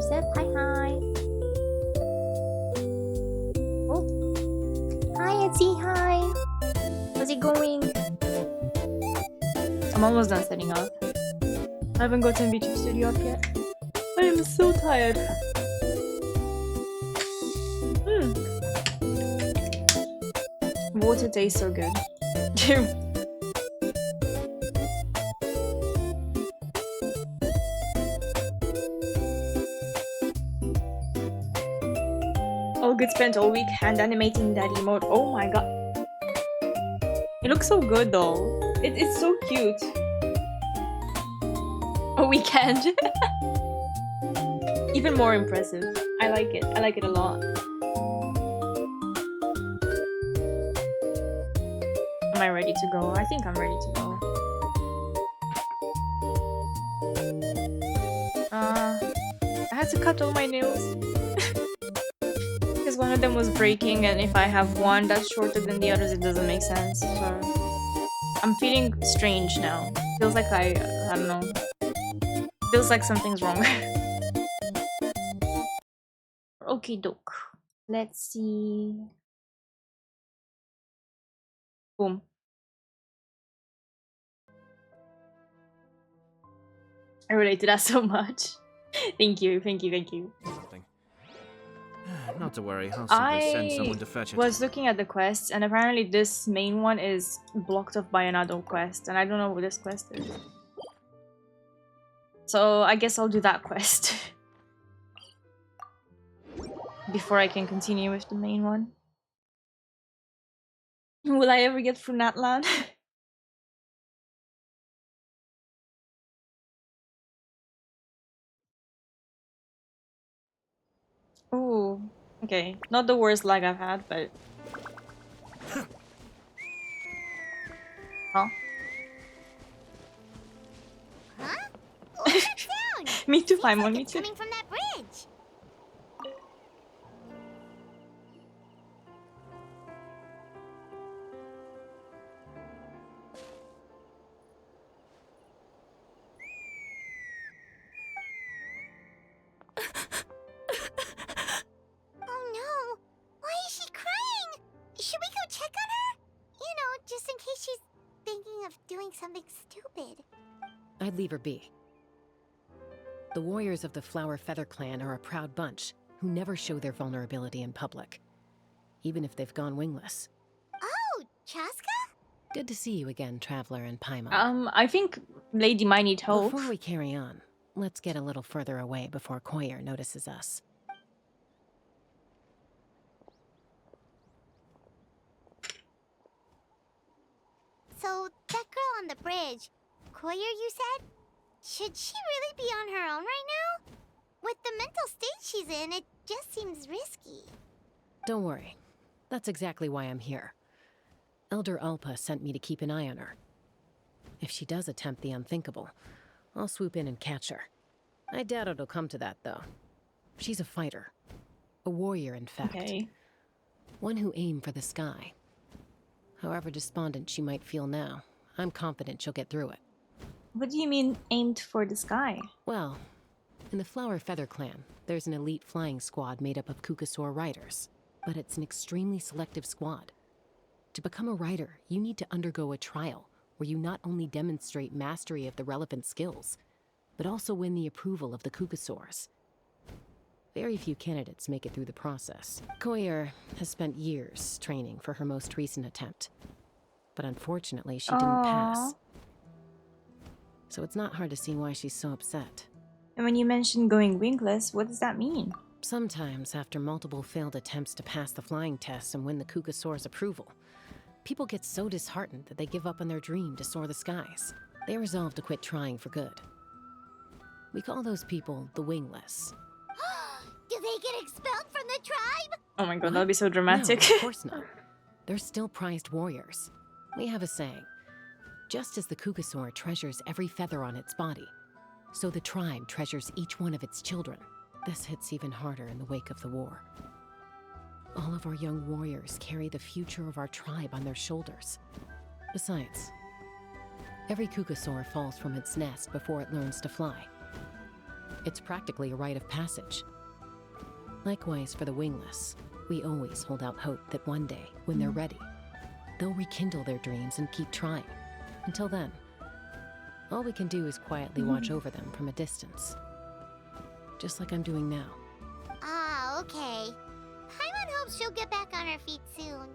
Joseph. Hi, hi. Oh, hi, Etsy. Hi. How's it going? I'm almost done setting up. I haven't gotten YouTube Studio up yet. I am so tired. Water tastes so good. All good spent all week hand animating that emote. Oh my god. It looks so good though. It's so cute. A weekend. Even more impressive. I like it. I like it a lot. Am I ready to go? I think I'm ready to go. I had to cut all my nails. Because one of them was breaking, and if I have one that's shorter than the others, it doesn't make sense. So I'm feeling strange now. Feels like I don't know. Feels like something's wrong. Okay, doke. Let's see. Boom. I relate to that so much. Thank you, thank you, thank you. Something. Not to worry, I'll simply send someone to fetch it. I was looking at the quests, and apparently this main one is blocked off by another quest, and I don't know what this quest is. So I guess I'll do that quest before I can continue with the main one. Will I ever get through Natlan? Ooh, okay. Not the worst lag I've had, but... Huh? Huh? Look at that sound! Me too, Seems Paimon, like me it's too. coming from that bridge. Oh no! Why is she crying? Should we go check on her? You know, just in case she's thinking of doing something stupid. I'd leave her be. The warriors of the Flower Feather clan are a proud bunch who never show their vulnerability in public, even if they've gone wingless. Oh, Chaska? Good to see you again, Traveler and Paimon. I think Lady might need help. Before we carry on, let's get a little further away before Koyer notices us. So, that girl on the bridge, Koyer, you said? Should she really be on her own right now? With the mental state she's in, it just seems risky. Don't worry. That's exactly why I'm here. Elder Alpa sent me to keep an eye on her. If she does attempt the unthinkable, I'll swoop in and catch her. I doubt it'll come to that, though. She's a fighter. A warrior, in fact. Okay. One who aimed for the sky. However despondent she might feel now, I'm confident she'll get through it. What do you mean, aimed for the sky? Well, in the Flower Feather clan, there's an elite flying squad made up of Kukasaur riders. But it's an extremely selective squad. To become a rider, you need to undergo a trial where you not only demonstrate mastery of the relevant skills, but also win the approval of the Kukasaurs. Very few candidates make it through the process. Koyer has spent years training for her most recent attempt, but unfortunately she didn't pass. So it's not hard to see why she's so upset. And when you mention going wingless, what does that mean? Sometimes, after multiple failed attempts to pass the flying test and win the Kukasaur's approval, people get so disheartened that they give up on their dream to soar the skies. They resolve to quit trying for good. We call those people the wingless. Do they get expelled from the tribe? Oh my god, that'd be so dramatic. No, of course not. They're still prized warriors. We have a saying. Just as the Kukasaur treasures every feather on its body, so the tribe treasures each one of its children. This hits even harder in the wake of the war. All of our young warriors carry the future of our tribe on their shoulders. Besides, every Kukasaur falls from its nest before it learns to fly. It's practically a rite of passage. Likewise for the wingless. We always hold out hope that one day, when they're ready, they'll rekindle their dreams and keep trying. Until then, all we can do is quietly watch over them from a distance. Just like I'm doing now. Ah, okay. Paimon hopes she'll get back on her feet soon.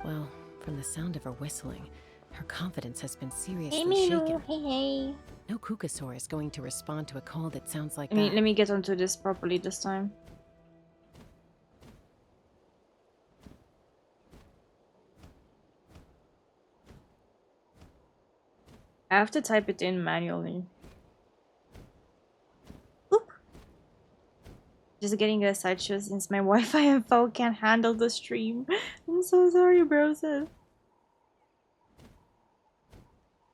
Well, from the sound of her whistling, her confidence has been seriously Hey, Milu. shaken. Hey. No Kukasaur is going to respond to a call that sounds like Let that. me get onto this properly this time. I have to type it in manually. Oop. Just getting a sideshow since my Wi-Fi and phone can't handle the stream. I'm so sorry, bro.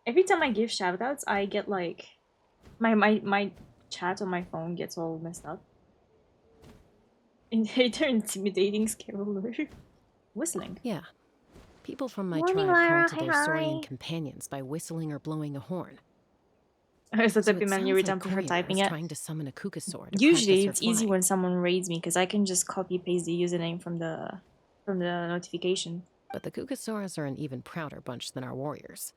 Every time I give shoutouts, I get like my chat on my phone gets all messed up. And they're intimidating scareler. Whistling. Yeah. People from my Morning, tribe Lara. call to Hi, their hi. soaring companions by whistling or blowing a horn. It's a So typing it menu sounds every like time for her Koya typing is it. trying to summon a Kukasaur to Usually practice her it's easy flying. when someone raids me because I can just copy paste the username from the notification. But the Kukasaurs are an even prouder bunch than our warriors.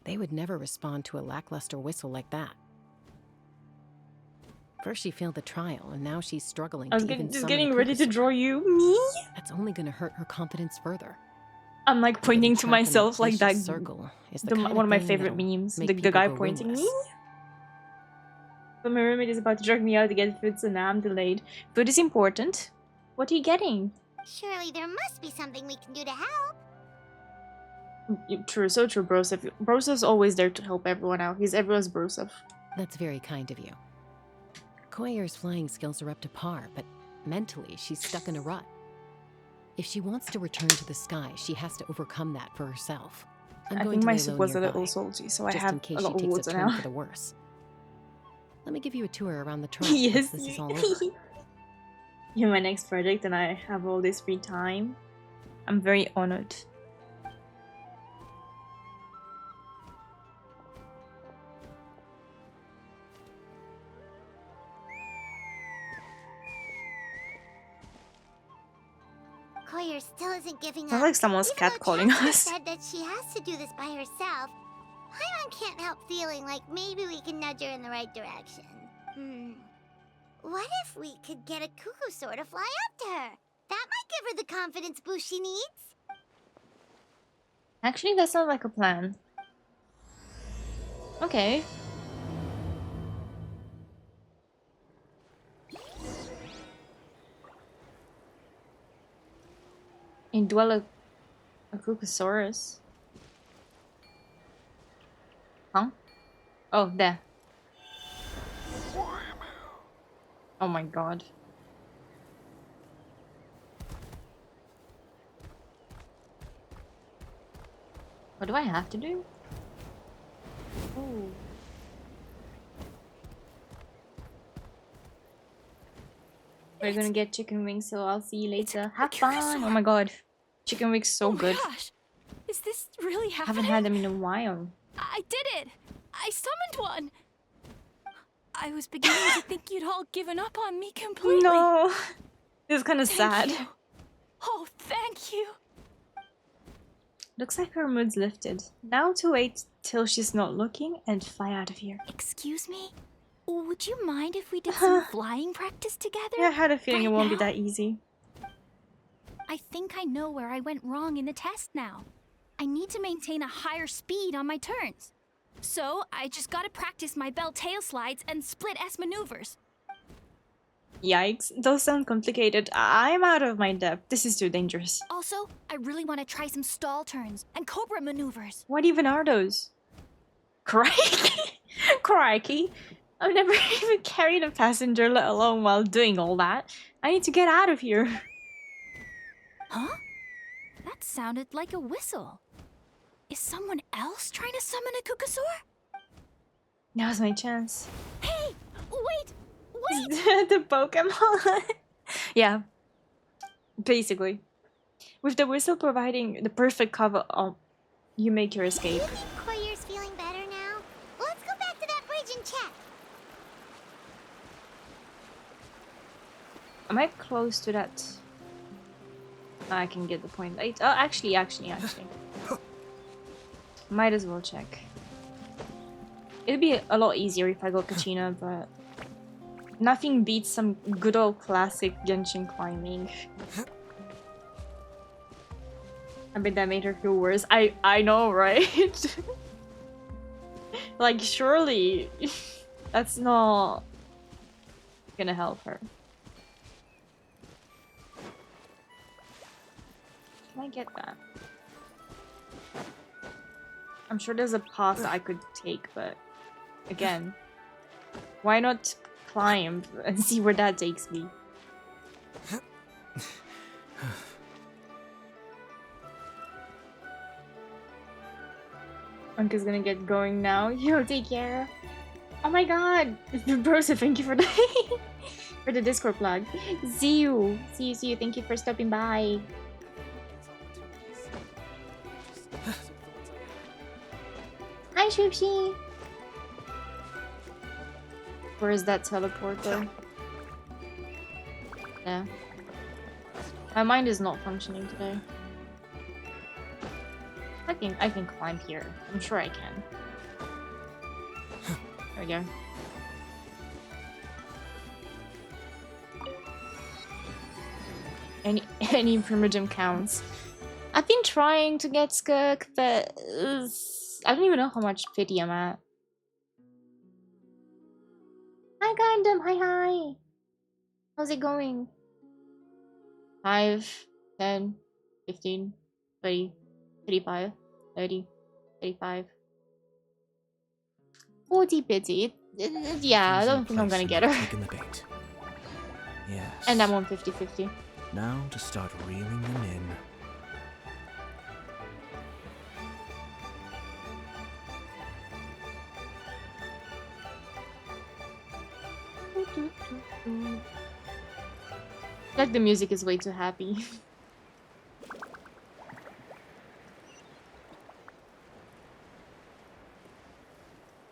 They would never respond to a lackluster whistle like that. First she failed the trial, and now she's struggling I was to even just summon a getting ready to Kukasaur. draw you. Me? That's only going to hurt her confidence further. I'm like pointing Getting to trapped in myself that like that. vicious circle is the kind One of my thing favorite that'll memes. make The people guy go pointing me. wingless. But my roommate is about to drag me out to get food, so now I'm delayed. Food is important. What are you getting? Surely there must be something we can do to help. True, so true, Broseph. Broseff's always there to help everyone out. He's everyone's Broseph. That's very kind of you. Koyer's flying skills are up to par, but mentally she's stuck in a rut. If she wants to return to the sky, she has to overcome that for herself. I'm I going think to my lay soup low was a nearby, little salty, so I just have in case a she lot of takes a water turn now. for the worse. Let me give you a tour around the tribe Yes. once this is all over. You're my next project and I have all this free time. I'm very honored. Koyer still isn't giving Sounds up. like someone's Even though catcalling Chastity us. said that she has to do this by herself, Paimon can't help feeling like maybe we can nudge her in the right direction. What if we could get a Kukusaur to fly up to her? That might give her the confidence boost she needs. Actually, that sounds like a plan. Okay. Indwell a Kukusaurus. Huh? Oh, there. Oh my god. What do I have to do? Ooh. We're gonna get chicken wings, so I'll see you later. Have fun! Oh my god. Chicken wings so good. Gosh, is this really Haven't happening? had them in a while. I did it! I summoned one! I was beginning to think you'd all given up on me completely. No! This is kinda Thank sad. you. Oh, thank you. Looks like her mood's lifted. Now to wait till she's not looking and fly out of here. Excuse me? Would you mind if we did some flying practice together? Yeah, I had a feeling it Right won't be now? that easy. I think I know where I went wrong in the test now. I need to maintain a higher speed on my turns. So, I just gotta practice my bell tail slides and split S maneuvers. Yikes, those sound complicated. I'm out of my depth. This is too dangerous. Also, I really want to try some stall turns and cobra maneuvers. What even are those? Crikey! Crikey! I've never even carried a passenger, let alone while doing all that. I need to get out of here. Huh? That sounded like a whistle. Is someone else trying to summon a Kukasaur? Now's my chance. Hey! Wait! Wait! The Pokemon. Yeah. Basically. With the whistle providing the perfect cover, you make your Do escape. you think Koyer's feeling better now? Let's go back to that bridge and check. Am I close to that? I can get the point. Actually. Might as well check. It'd be a lot easier if I got Kachina, but nothing beats some good old classic Genshin climbing. I bet that made her feel worse. I know, right? Like, surely that's not gonna help her. Can I get that? I'm sure there's a path that I could take, but again, why not climb and see where that takes me? Uncle's gonna get going now. Yo, take care. Oh my god! Brosa, thank you for the for the Discord plug. See you. Thank you for stopping by. Hi, Shupshi. Where is that teleporter? Yeah. My mind is not functioning today. I can climb here. I'm sure I can. There we go. Any primitive counts. I've been trying to get Skirk, but I don't even know how much pity I'm at. Hi Gundam, hi. How's it going? 5, 10, 15, 20, 35, 30, 35. 40 pity. Yeah, I don't think I'm gonna get her. Taking the bait. Yes. And I'm on 50-50. Now to start reeling them in. Like the music is way too happy.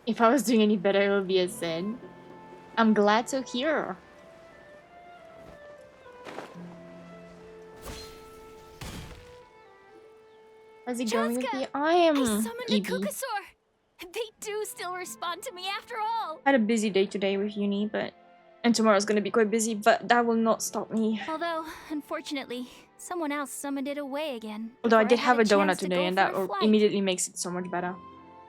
If I was doing any better, it would be a sin. I'm glad to hear. How's it going with you? I am I summoned a EB. Kukasaur. They do still respond to me after all. Had a busy day today with uni, and tomorrow's gonna be quite busy, but that will not stop me. Although, unfortunately, someone else summoned it away again. Although I before did had have a donut chance to today, go and for that a flight. immediately makes it so much better.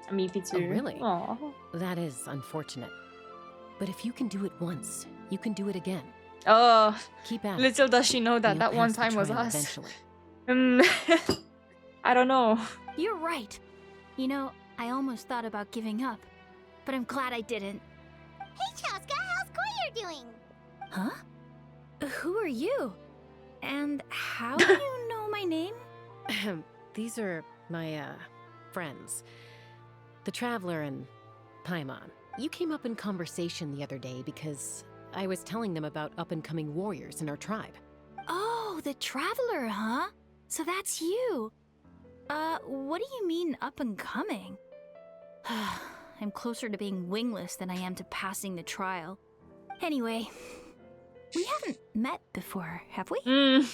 I'm EP too. Oh, really? Aw. That is unfortunate. But if you can do it once, you can do it again. Oh, Keep at it. little does she know that You'll that one pass the time was trial us. Eventually. I don't know. You're right. You know, I almost thought about giving up, but I'm glad I didn't. Hey, Chaska, how's Koyer doing? Huh? Who are you? And how do you know my name? These are my, friends. The Traveler and Paimon. You came up in conversation the other day because I was telling them about up-and-coming warriors in our tribe. Oh, the Traveler, huh? So that's you. What do you mean up and coming? I'm closer to being wingless than I am to passing the trial. Anyway, we haven't met before, have we? You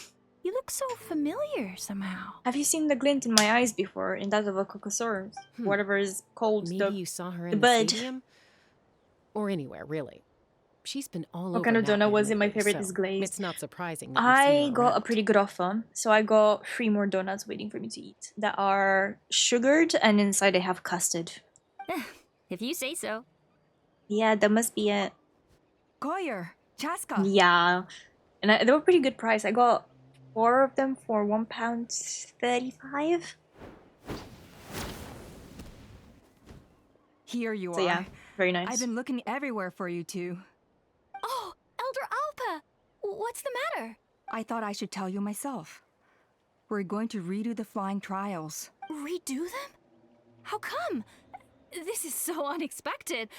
look so familiar somehow. Have you seen the glint in my eyes before? In that of a Cocosaurus? Whatever is called. Maybe you saw her the in the bud. stadium? Or anywhere, really. She's been all What over kind of that donut way was it? My lately, favorite is so glazed. It's not surprising that you've seen I her got a around. pretty good offer, so I got 3 more donuts waiting for me to eat that are sugared and inside they have custard. If you say so. Yeah, that must be it. Koyer, Chaska. Yeah, and they were pretty good price. I got 4 of them for £1.35. Here you So are. yeah, very nice. I've been looking everywhere for you two. Oh, Elder Alpa! What's the matter? I thought I should tell you myself. We're going to redo the flying trials. Redo them? How come? This is so unexpected.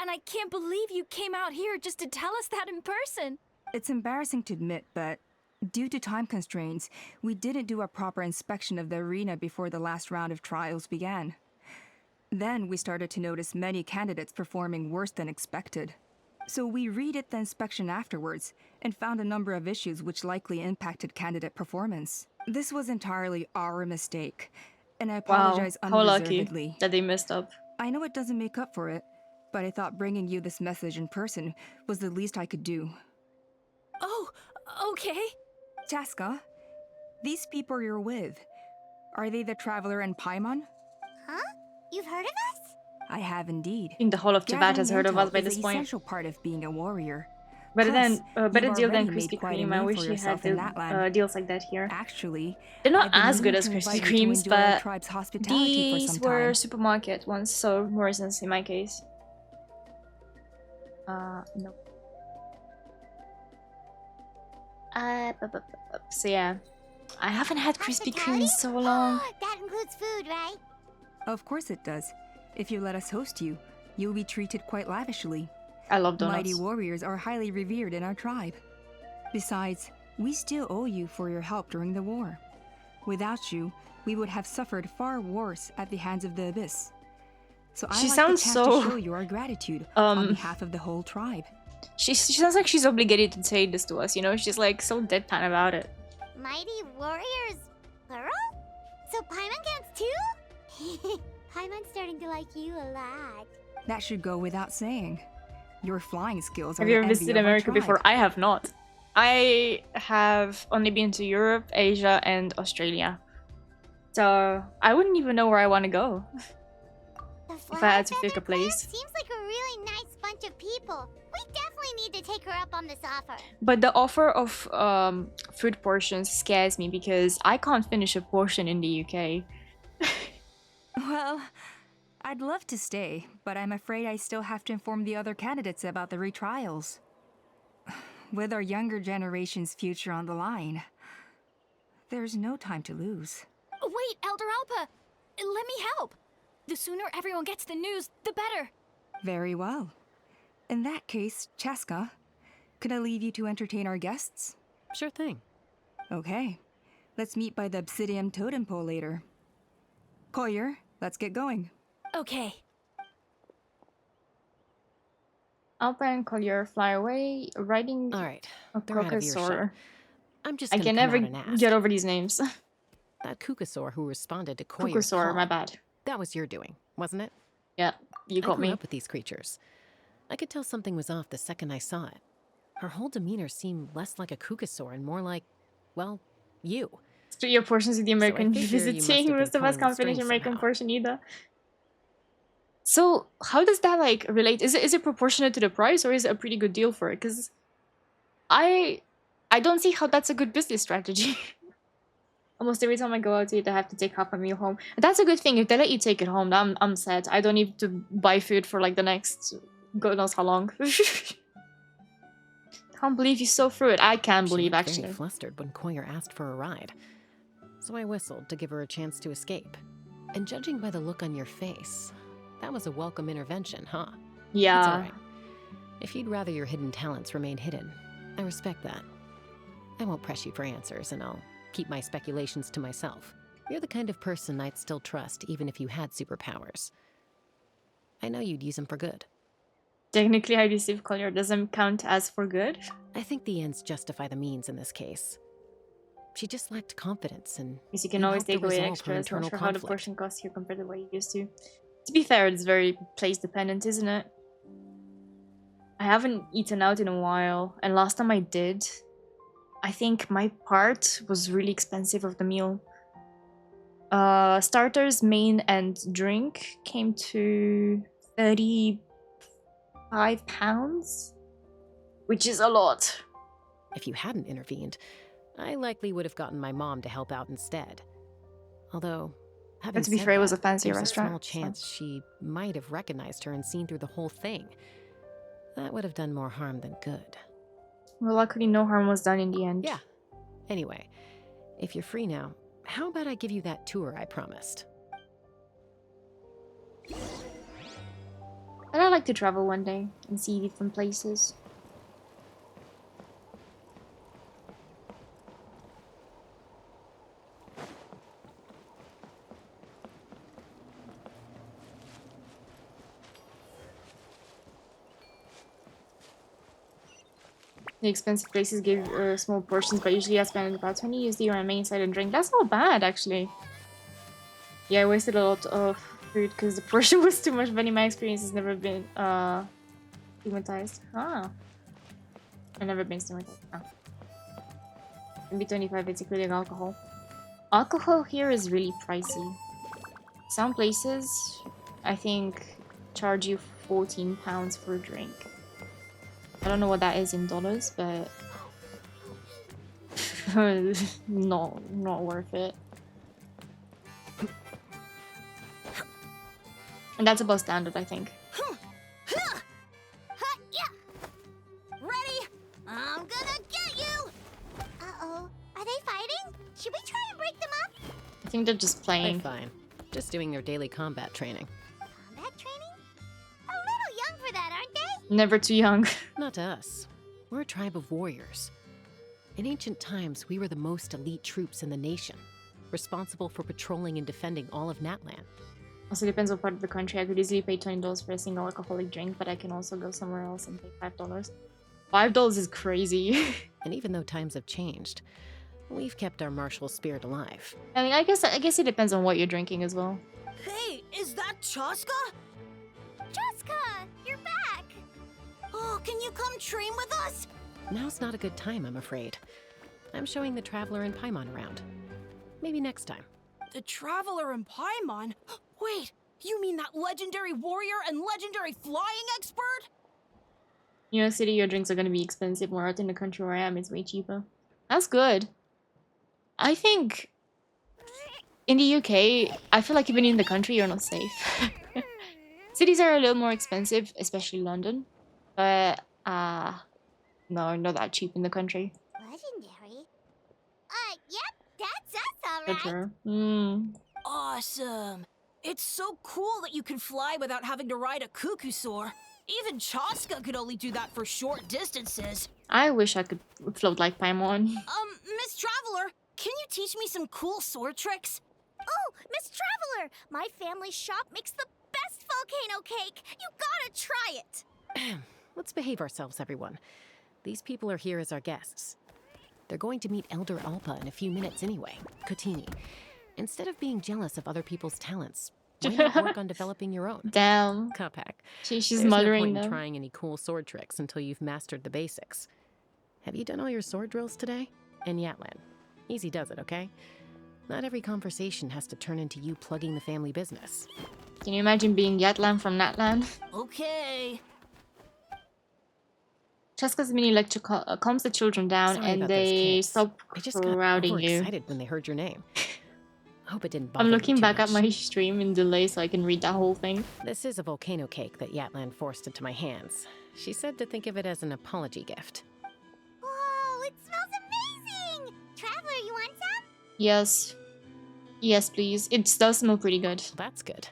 And I can't believe you came out here just to tell us that in person. It's embarrassing to admit, but due to time constraints, we didn't do a proper inspection of the arena before the last round of trials began. Then we started to notice many candidates performing worse than expected. So we redid the inspection afterwards and found a number of issues which likely impacted candidate performance. This was entirely our mistake, and I Wow, apologize how lucky unreservedly. that they messed up. I know it doesn't make up for it, but I thought bringing you this message in person was the least I could do. Oh, okay. Chaska, these people you're with, are they the traveler and Paimon? Huh? You've heard of us? I have indeed. I think the whole of Tibet has heard of us by is this an point. essential part of being a warrior. Better Plus, better you've deal than already made Krispy quite a Kreme. I name wish for you had yourself in that land. deals like that here. Actually, They're not I've been as good meaning as to Krispy invite you to Kremes, enjoy our but tribe's hospitality for these some were time. supermarket ones, so more sense in my case. No. So yeah, I haven't had Krispy Kreme in so long. That includes food, right? Of course it does. If you let us host you, you'll be treated quite lavishly. I love donuts. Mighty warriors are highly revered in our tribe. Besides, we still owe you for your help during the war. Without you, we would have suffered far worse at the hands of the Abyss. So I She like sounds the chance so, to show you our gratitude on behalf of the whole tribe. She sounds like she's obligated to say this to us, you know? She's like so deadpan about it. Mighty warriors, plural? So Paimon counts too? Paimon's starting to like you a lot. That should go without saying. Your flying skills are Have you the ever envy visited of our America tribe. before? I have not. I have only been to Europe, Asia, and Australia. So I wouldn't even know where I want to go. The If I had to Flower pick a Feather Clan place. seems like a really nice bunch of people. We definitely need to take her up on this offer. But the offer of food portions scares me because I can't finish a portion in the UK. Well, I'd love to stay, but I'm afraid I still have to inform the other candidates about the retrials. With our younger generation's future on the line, there's no time to lose. Wait, Elder Alpa! Let me help! The sooner everyone gets the news, the better. Very well. In that case, Chaska, could I leave you to entertain our guests? Sure thing. Okay. Let's meet by the Obsidian Totem Pole later. Collier, let's get going. Okay. Alpa and Collier fly away, riding All right, a they're out of earshot. crocosaur. I'm just I gonna can come never out and ask. get over these names. That Kukasaur who responded to Koyer's Cucosaur, call. my bad. That was your doing, wasn't it? Yeah, you I got grew me. up with these creatures. I could tell something was off the second I saw it. Her whole demeanor seemed less like a Kukasaur and more like, well, you. Studio portions of the American figure you must visiting. have been Most of us pulling the can't finish strings American somehow. portion either. So how does that like relate? Is it proportionate to the price or is it a pretty good deal for it? Because I don't see how that's a good business strategy. Almost every time I go out to eat, I have to take half a meal home. That's a good thing. If they let you take it home, I'm set. I don't need to buy food for like the next God knows how long. Can't believe you saw through it. I can't She believe looked actually. very flustered when Koyer asked for a ride. So I whistled to give her a chance to escape. And judging by the look on your face, that was a welcome intervention, huh? It's all Yeah. right. If you'd rather your hidden talents remain hidden, I respect that. I won't press you for answers, and I'll keep my speculations to myself. You're the kind of person I'd still trust even if you had superpowers. I know you'd use them for good. Technically, I received Collier doesn't count as for good. I think the ends justify the means in this case. She just lacked confidence, and Because you can you always helped her take away resolve her extras. Not internal sure how the conflict. portion costs here compared to what you used to. To be fair, it's very place dependent, isn't it? I haven't eaten out in a while, and last time I did, I think my part was really expensive of the meal. Starters, main, and drink came to £35, which is a lot. If you hadn't intervened, I likely would have gotten my mom to help out instead. Although, having But to be said fair, it was that, a fancy there's restaurant, a small so- chance she might have recognized her and seen through the whole thing. That would have done more harm than good. Well, luckily no harm was done in the end. Yeah. Anyway, if you're free now, how about I give you that tour I promised? But I'd like to travel one day and see different places. The expensive places give small portions, but usually I spend about 20 USD on a main side and drink. That's not bad, actually. Yeah, I wasted a lot of food because the portion was too much, but in my experience, has never been stigmatized. Ah. I've never been stigmatized. Ah. Maybe 25, it's including alcohol. Alcohol here is really pricey. Some places, I think, charge you £14 for a drink. I don't know what that is in dollars, but not worth it. And that's about standard, I think. Ready? I'm gonna get you! Uh-oh. Are they fighting? Should we try and break them up? I think they're just They're playing. fine. Just doing their daily combat training. Combat training? A little young for that, aren't they? Never too young. Not to us. We're a tribe of warriors. In ancient times, we were the most elite troops in the nation, responsible for patrolling and defending all of Natlan. Also depends on part of the country. I could easily pay $20 for a single alcoholic drink, but I can also go somewhere else and pay $5. $5 is crazy. And even though times have changed, we've kept our martial spirit alive. I mean, I guess it depends on what you're drinking as well. Hey, is that Chaska? Jessica, you're back! Oh, can you come train with us? Now's not a good time, I'm afraid. I'm showing the Traveler and Paimon around. Maybe next time. The Traveler and Paimon? Wait, you mean that legendary warrior and legendary flying expert? New York City, your drinks are gonna be expensive. Where out in the country where I am, it's way cheaper. That's good. I think in the UK, I feel like even in the country, you're not safe. Cities are a little more expensive, especially London. But, no, not that cheap in the country. Legendary? Yep, that's us, For alright. sure. Awesome. It's so cool that you can fly without having to ride a cuckoosaur. Even Chaska could only do that for short distances. I wish I could float like Paimon. Miss Traveler, can you teach me some cool sword tricks? Oh, Miss Traveler! My family's shop makes the best volcano cake! You gotta try it! Let's behave ourselves, everyone. These people are here as our guests. They're going to meet Elder Alpa in a few minutes anyway. Kotini. Instead of being jealous of other people's talents, why not work on developing your own? Damn. Kapak. She's There's no mothering point in them. trying any cool sword tricks until you've mastered the basics. Have you done all your sword drills today? In Yatlan. Easy does it, okay? Not every conversation has to turn into you plugging the family business. Can you imagine being Yatlan from Natlan? Okay. Cheska's mini lecture calms the children down Sorry and about those they kids. stop They just got crowding you. overexcited when they heard your name. Hope it didn't bother I'm you looking too back at much. my stream in delay so I can read that whole thing. This is a volcano cake that Yatlan forced into my hands. She said to think of it as an apology gift. Whoa, it smells amazing! Traveler, you want some? Yes. Yes, please. It does smell pretty good. That's good.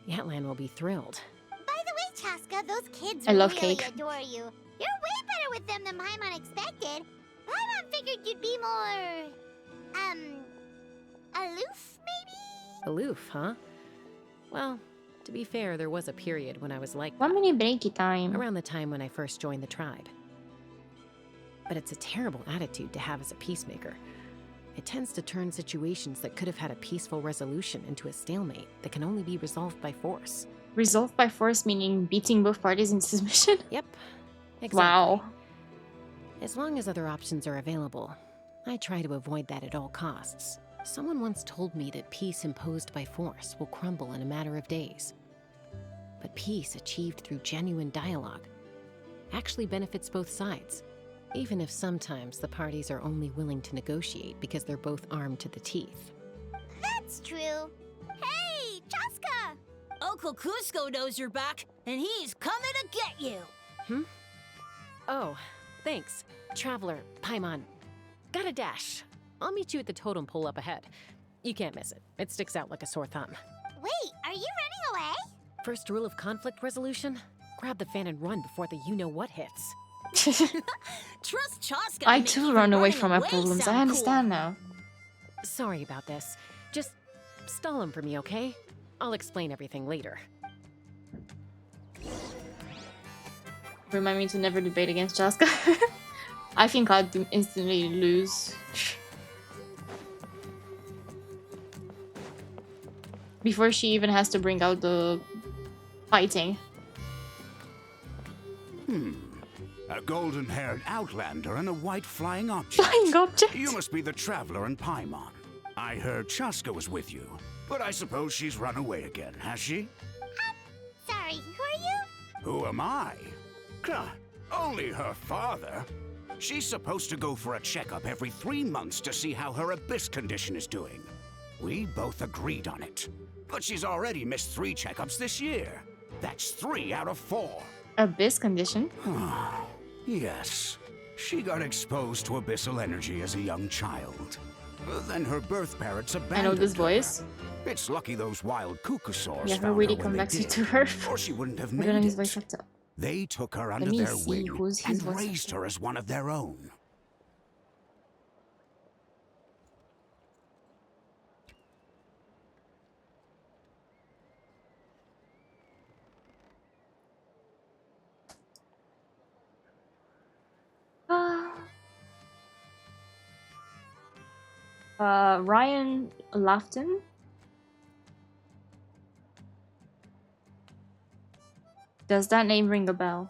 Yatlan will be thrilled. By the way, Chaska, those kids I love really cake. adore you. You're way better with them than Paimon expected. Paimon figured you'd be more... aloof, maybe? Aloof, huh? Well, to be fair, there was a period when I was like 1 that, minute breaky time. around the time when I first joined the tribe. But it's a terrible attitude to have as a peacemaker. It tends to turn situations that could have had a peaceful resolution into a stalemate that can only be resolved by force. Resolved by force meaning beating both parties into submission? Yep. Exactly. Wow. As long as other options are available, I try to avoid that at all costs. Someone once told me that peace imposed by force will crumble in a matter of days. But peace achieved through genuine dialogue actually benefits both sides, even if sometimes the parties are only willing to negotiate because they're both armed to the teeth. That's true. Hey, Chaska! Uncle Cusco knows you're back, and he's coming to get you. Oh, thanks. Traveler, Paimon. Got a dash. I'll meet you at the totem pole up ahead. You can't miss it. It sticks out like a sore thumb. Wait, are you running away? First rule of conflict resolution? Grab the fan and run before the you-know-what hits. Trust Chaska. I to make too even run away running from my away problems. sound I understand cool. now. Sorry about this. Just stall them for me, okay? I'll explain everything later. Remind me to never debate against Jaska. I think I'd instantly lose. Before she even has to bring out the fighting. A golden-haired outlander and a white flying object. Flying object? You must be the traveler in Paimon. I heard Chaska was with you, but I suppose she's run away again, has she? Sorry, who are you? Who am I? Only her father. She's supposed to go for a checkup every 3 months to see how her abyss condition is doing. We both agreed on it. But she's already missed 3 checkups this year. That's 3 out of 4. Abyss condition? Yes. She got exposed to abyssal energy as a young child. Then her birth parents abandoned I know this her. voice. It's lucky those wild cuckoosaurs Yeah, her found really her when come they back did, to her. or she wouldn't have I don't know made his voice it. actor. They took her under me their see wing who's his and voice raised her as one of their own. Ryan Lafton? Does that name ring a bell?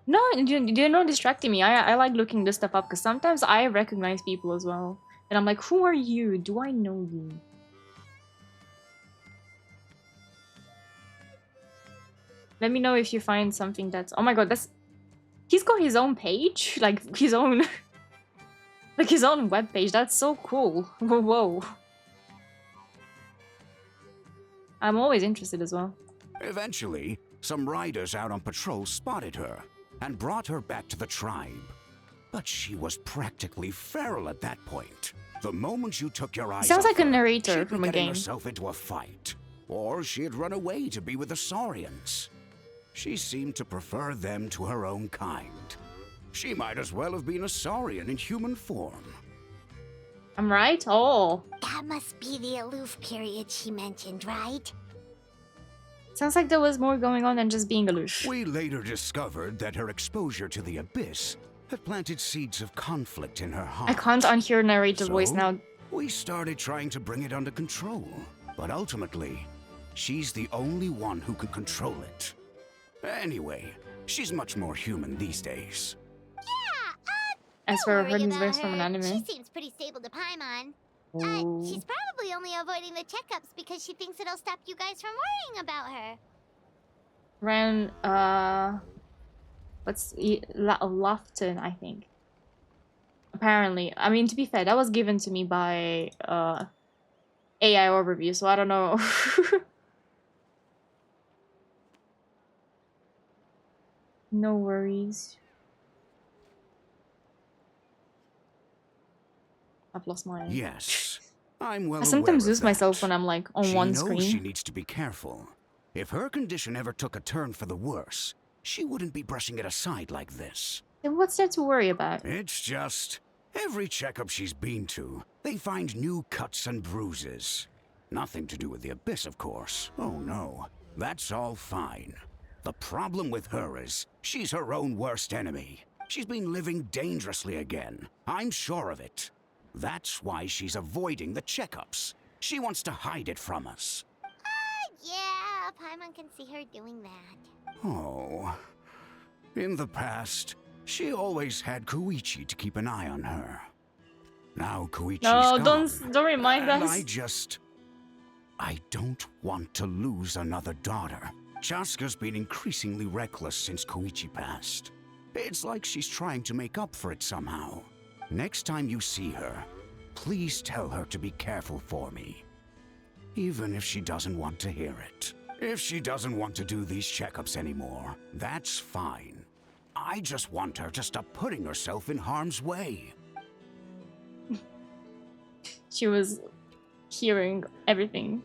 No, you're not distracting me. I like looking this stuff up because sometimes I recognize people as well. And I'm like, who are you? Do I know you? Let me know if you find something that's... Oh my god, that's... He's got his own page? Like, his own... like, his own webpage. That's so cool. Whoa. I'm always interested as well. Eventually, some riders out on patrol spotted her and brought her back to the tribe. But she was practically feral at that point. The moment you took your eyes Sounds off like a her, narrator she'd from be a getting game. herself into a fight, or she'd run away to be with the Saurians. She seemed to prefer them to her own kind. She might as well have been a Saurian in human form. I'm right? Oh. That must be the aloof period she mentioned, right? Sounds like there was more going on than just being aloof. We later discovered that her exposure to the abyss had planted seeds of conflict in her heart. I can't unhear narrator So, voice now. we started trying to bring it under control, but ultimately, she's the only one who can control it. Anyway, she's much more human these days. As for Don't I've worry heard his about voice from an her. anime. She seems pretty stable to Paimon. Ooh. She's probably only avoiding the checkups because she thinks it'll stop you guys from worrying about her. Ran, Lofton, I think. Apparently. I mean, to be fair, that was given to me by, AI overview, so I don't know. No worries. I've lost my... Yes, I'm well I sometimes aware of lose myself that. when I'm like on She one knows screen. she needs to be careful. If her condition ever took a turn for the worse, she wouldn't be brushing it aside like this. Then what's there to worry about? It's just, every checkup she's been to, they find new cuts and bruises. Nothing to do with the abyss, of course. Oh no, that's all fine. The problem with her is, she's her own worst enemy. She's been living dangerously again. I'm sure of it. That's why she's avoiding the checkups. She wants to hide it from us. Yeah, Paimon can see her doing that. Oh. In the past, she always had Koichi to keep an eye on her. Now Koichi's No, gone. don't remind and us. I don't want to lose another daughter. Chaska's been increasingly reckless since Koichi passed. It's like she's trying to make up for it somehow. Next time you see her, please tell her to be careful for me. Even if she doesn't want to hear it. If she doesn't want to do these checkups anymore, that's fine. I just want her to stop putting herself in harm's way. She was hearing everything.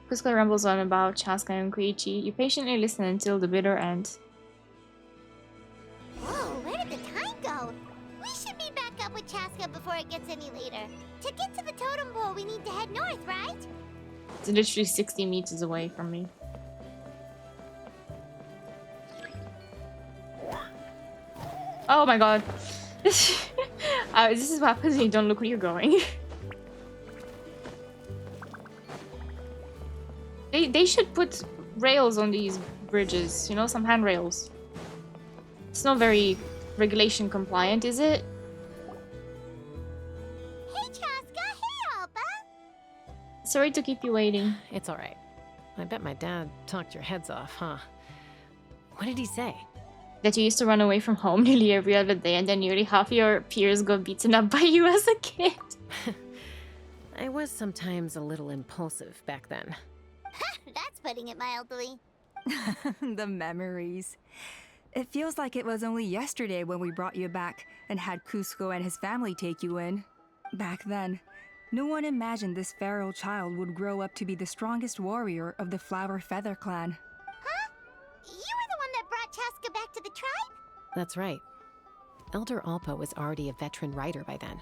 Cusco rambles on about Chaska and Koichi. You patiently listen until the bitter end. Whoa, where did the time go? We should be back up with Chaska before it gets any later. To get to the totem pole, we need to head north, right? It's literally 60 meters away from me. Oh my god. This is what happens when you don't look where you're going. They should put rails on these bridges, you know, some handrails. It's not very regulation compliant, is it? Hey, Chaska. Hey, Alba. Sorry to keep you waiting. It's all right. I bet my dad talked your heads off, huh? What did he say? That you used to run away from home nearly every other day and then nearly half your peers got beaten up by you as a kid. I was sometimes a little impulsive back then. That's putting it mildly. The memories. It feels like it was only yesterday when we brought you back and had Cusco and his family take you in. Back then, no one imagined this feral child would grow up to be the strongest warrior of the Flower Feather clan. Huh? You were the one that brought Chaska back to the tribe? That's right. Elder Alpa was already a veteran rider by then.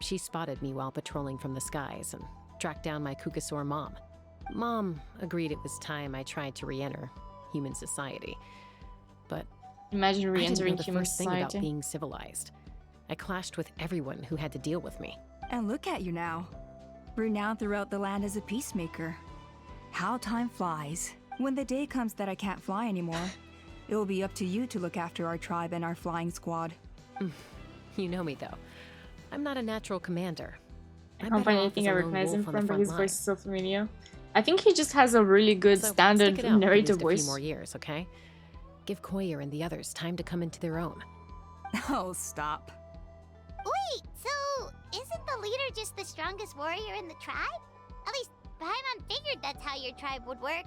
She spotted me while patrolling from the skies and tracked down my Kukasaur mom. Mom agreed it was time I tried to re-enter human society. But Imagine I didn't re-entering know the human first thing about society. being civilized. I clashed with everyone who had to deal with me. And look at you now, renowned throughout the land as a peacemaker. How time flies. When the day comes that I can't fly anymore, it will be up to you to look after our tribe and our flying squad. You know me, though. I'm not a natural commander. I can't find better off anything as I a lone recognize him wolf on the from, but front his line. voice is so familiar. I think he just has a really good So, standard stick it out for narrator just a voice. few more years, okay? Give Koyer and the others time to come into their own. Oh, stop. Wait, so isn't the leader just the strongest warrior in the tribe? At least Paimon figured that's how your tribe would work.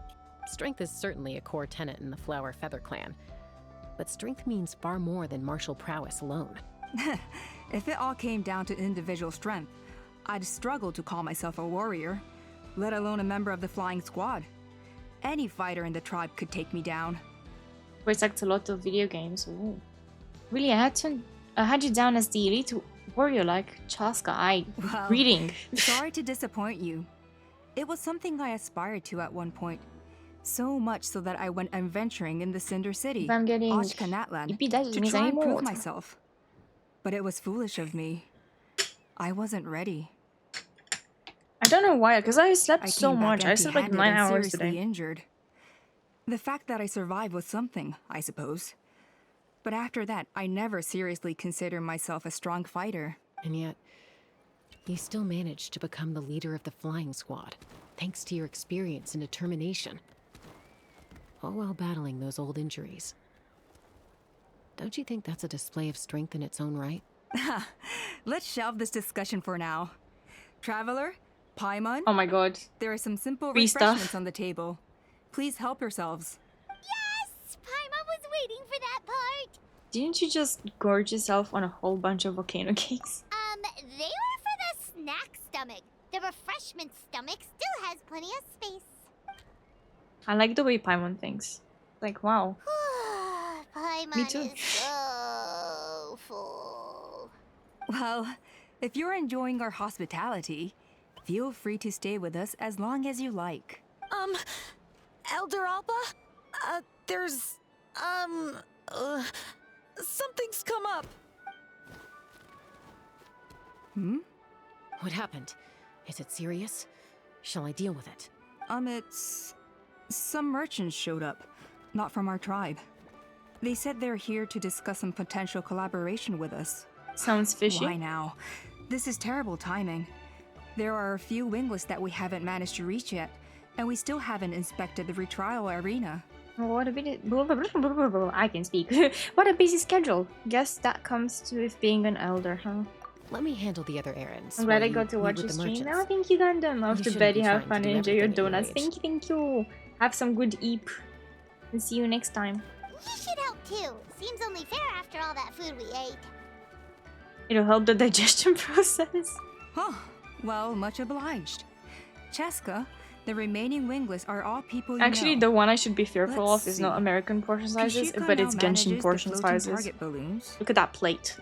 Strength is certainly a core tenet in the Flower Feather clan. But strength means far more than martial prowess alone. If it all came down to individual strength, I'd struggle to call myself a warrior, let alone a member of the flying squad. Any fighter in the tribe could take me down. Voice acts a lot of video games. Ooh. Really, I had you down as the elite warrior like Chaska. Well, Reading. Sorry to disappoint you. It was something I aspired to at one point. So much so that I went adventuring in the Cinder City, If I'm getting Ashkanatlan, EP, that to means try and anymore. prove myself. But it was foolish of me. I wasn't ready. I don't know why, because I slept I so came back much. I slept like empty-handed 9 and hours seriously today. injured. The fact that I survived was something, I suppose. But after that, I never seriously considered myself a strong fighter. And yet, you still managed to become the leader of the flying squad, thanks to your experience and determination. All while battling those old injuries. Don't you think that's a display of strength in its own right? Let's shelve this discussion for now. Traveler, Paimon, Oh my god. there are some simple Free stuff. refreshments on the table. Please help yourselves. Yes! Paimon was waiting for that part! Didn't you just gorge yourself on a whole bunch of volcano cakes? They were for the snack stomach. The refreshment stomach still has plenty of space. I like the way Paimon thinks. Like, wow. Paimon Me too. is so full. Well, if you're enjoying our hospitality, feel free to stay with us as long as you like. Elder Alpa? There's, something's come up. What happened? Is it serious? Shall I deal with it? It's... Some merchants showed up, not from our tribe. They said they're here to discuss some potential collaboration with us. Sounds fishy. Why now? This is terrible timing. There are a few winglets that we haven't managed to reach yet, and we still haven't inspected the retrial arena. What a busy... I can speak. What a busy schedule. Guess that comes to with being an elder, huh? Let me handle the other errands. I'm glad while I you got to meet watch with the the stream. merchants. Oh, thank you, Gundam. Off to shouldn't bed, be have trying fun, to and do enjoy your everything at your donuts. age. Thank you, thank you. Have some good eep. And see you next time. You should help too. Seems only fair after all that food we ate. It'll help the digestion process. Huh. Well, much obliged. Cheska, the remaining winglets are all people you Actually, know. the one I should be fearful Let's of is not see. American portion sizes, Kishika but now it's manages Genshin the portion floating sizes. target balloons. Look at that plate.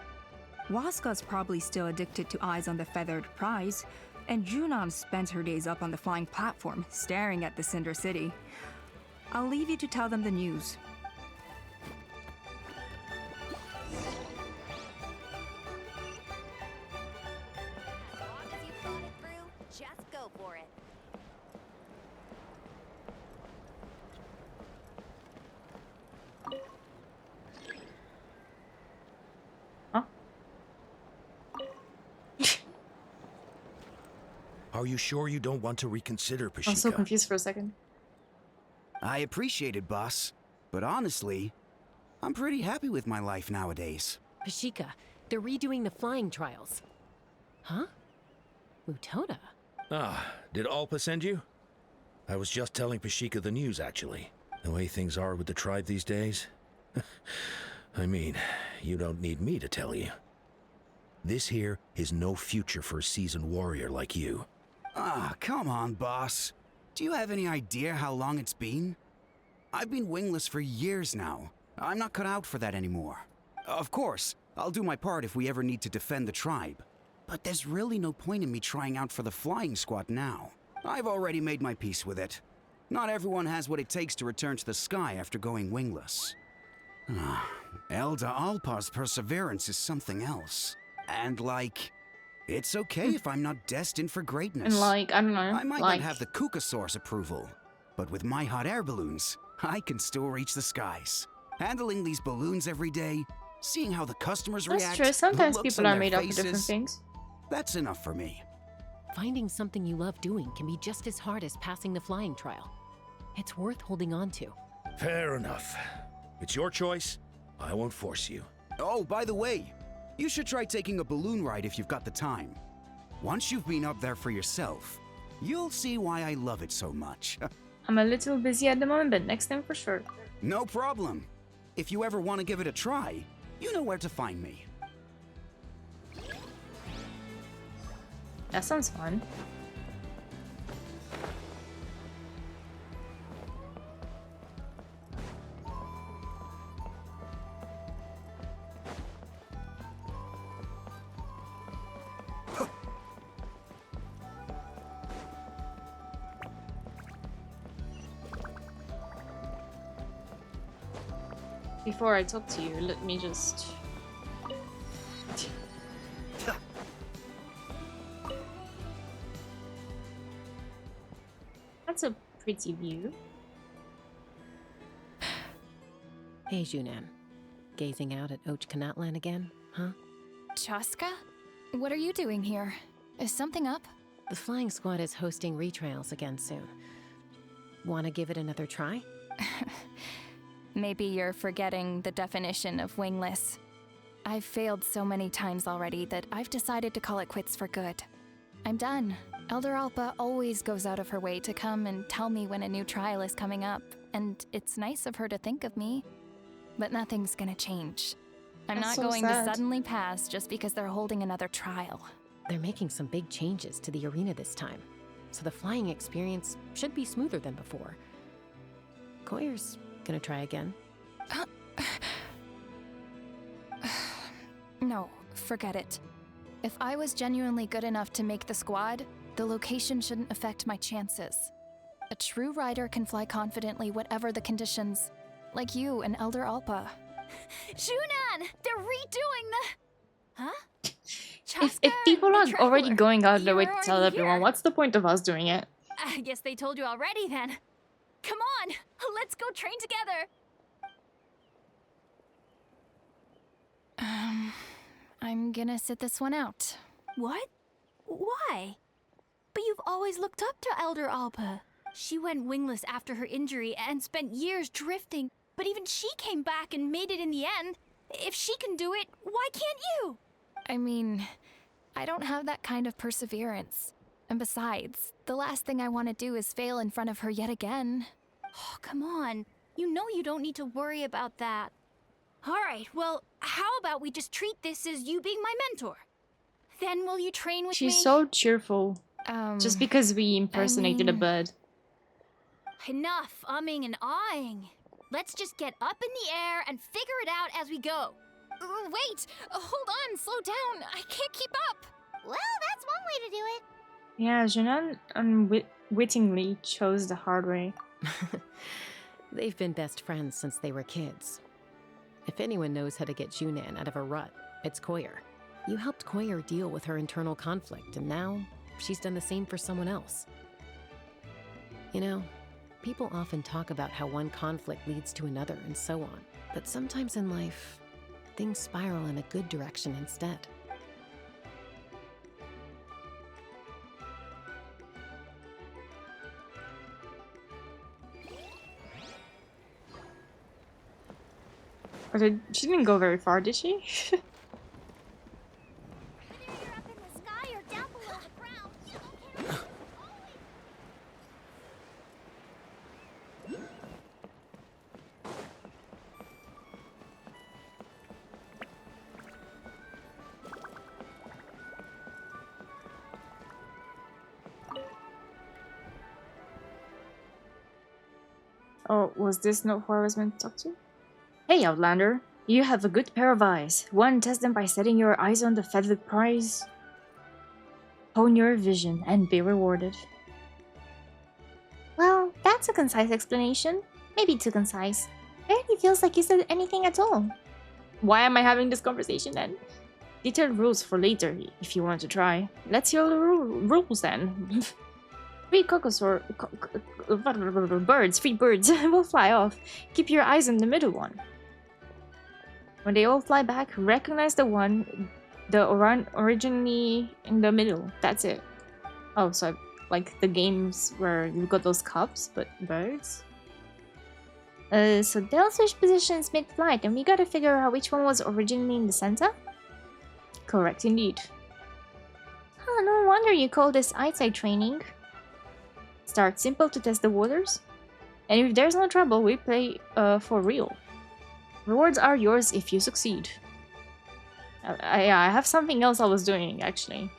Waska's probably still addicted to eyes on the feathered prize, and Junon spends her days up on the flying platform, staring at the Cinder City. I'll leave you to tell them the news. go for it. Huh? Are you sure you don't want to reconsider, I was so Pashika? confused for a second. I appreciate it, boss. But honestly, I'm pretty happy with my life nowadays. Pashika, they're redoing the flying trials. Huh? Mutoda? Ah, did Alpa send you? I was just telling Pashika the news, actually. The way things are with the tribe these days. I mean, you don't need me to tell you. This here is no future for a seasoned warrior like you. Ah, come on, boss. Do you have any idea how long it's been? I've been wingless for years now. I'm not cut out for that anymore. Of course, I'll do my part if we ever need to defend the tribe. But there's really no point in me trying out for the flying squad now. I've already made my peace with it. Not everyone has what it takes to return to the sky after going wingless. Elder Alpa's perseverance is something else. And it's okay if I'm not destined for greatness. And I don't know. I might not have the Kukasaur's approval, but with my hot air balloons, I can still reach the skies. Handling these balloons every day, seeing how the customers That's react, true. the Sometimes looks people on are their made up of different faces, things. that's enough for me. Finding something you love doing can be just as hard as passing the flying trial. It's worth holding on to. Fair enough. It's your choice. I won't force you. Oh, by the way, you should try taking a balloon ride if you've got the time. Once you've been up there for yourself, you'll see why I love it so much. I'm a little busy at the moment, but next time for sure. No problem. If you ever want to give it a try, you know where to find me. That sounds fun. Before I talk to you, let me just... That's a pretty view. Hey, Junan. Gazing out at Ochkanatlan again, huh? Chaska? What are you doing here? Is something up? The flying squad is hosting retrials again soon. Wanna give it another try? Maybe you're forgetting the definition of wingless. I've failed so many times already that I've decided to call it quits for good. I'm done. Elder Alpa always goes out of her way to come and tell me when a new trial is coming up, and it's nice of her to think of me. But nothing's gonna change. I'm That's not so going sad. to suddenly pass just because they're holding another trial. They're making some big changes to the arena this time, so the flying experience should be smoother than before. Koyer's gonna try again. No, forget it. If I was genuinely good enough to make the squad, the location shouldn't affect my chances. A true rider can fly confidently whatever the conditions, like you and Elder Alpa. Shunan! They're redoing the... Huh? If people are the already traveler, going out of their way to you're tell already everyone, here. what's the point of us doing it? I guess they told you already then. Come on, let's go train together. I'm gonna sit this one out. What? Why? But you've always looked up to Elder Alpa. She went wingless after her injury and spent years drifting, but even she came back and made it in the end. If she can do it, why can't you? I mean, I don't have that kind of perseverance. And besides, the last thing I want to do is fail in front of her yet again. Oh, come on. You know you don't need to worry about that. All right, well, how about we just treat this as you being my mentor? Then will you train with me? She's so cheerful. Just because we impersonated a mean- bird. Enough umming and ahhing. Let's just get up in the air and figure it out as we go. Wait! Hold on, slow down. I can't keep up. Well, that's one way to do it. Yeah, Junan unwittingly chose the hard way. They've been best friends since they were kids. If anyone knows how to get Junan out of a rut, it's Koyer. You helped Koyer deal with her internal conflict, and now she's done the same for someone else. You know, people often talk about how one conflict leads to another and so on, but sometimes in life, things spiral in a good direction instead. She didn't go very far, did she? Whether you're up in the sky or down below the ground, you don't care. Oh, was this not who I was meant to talk to? Hey, Outlander. You have a good pair of eyes. One, test them by setting your eyes on the feathered prize. Hone your vision and be rewarded. Well, that's a concise explanation. Maybe too concise. Barely feels like you said anything at all. Why am I having this conversation then? Detailed rules for later, if you want to try. Let's hear the rules then. Three free birds will fly off. Keep your eyes on the middle one. When they all fly back, recognize the one, originally in the middle. That's it. Oh, so like the games where you've got those cups, but birds? So they'll switch positions mid-flight, and we gotta figure out which one was originally in the center? Correct indeed. Oh, no wonder you call this eyesight training. Start simple to test the waters. And if there's no trouble, we play for real. Rewards are yours if you succeed. I have something else I was doing, actually.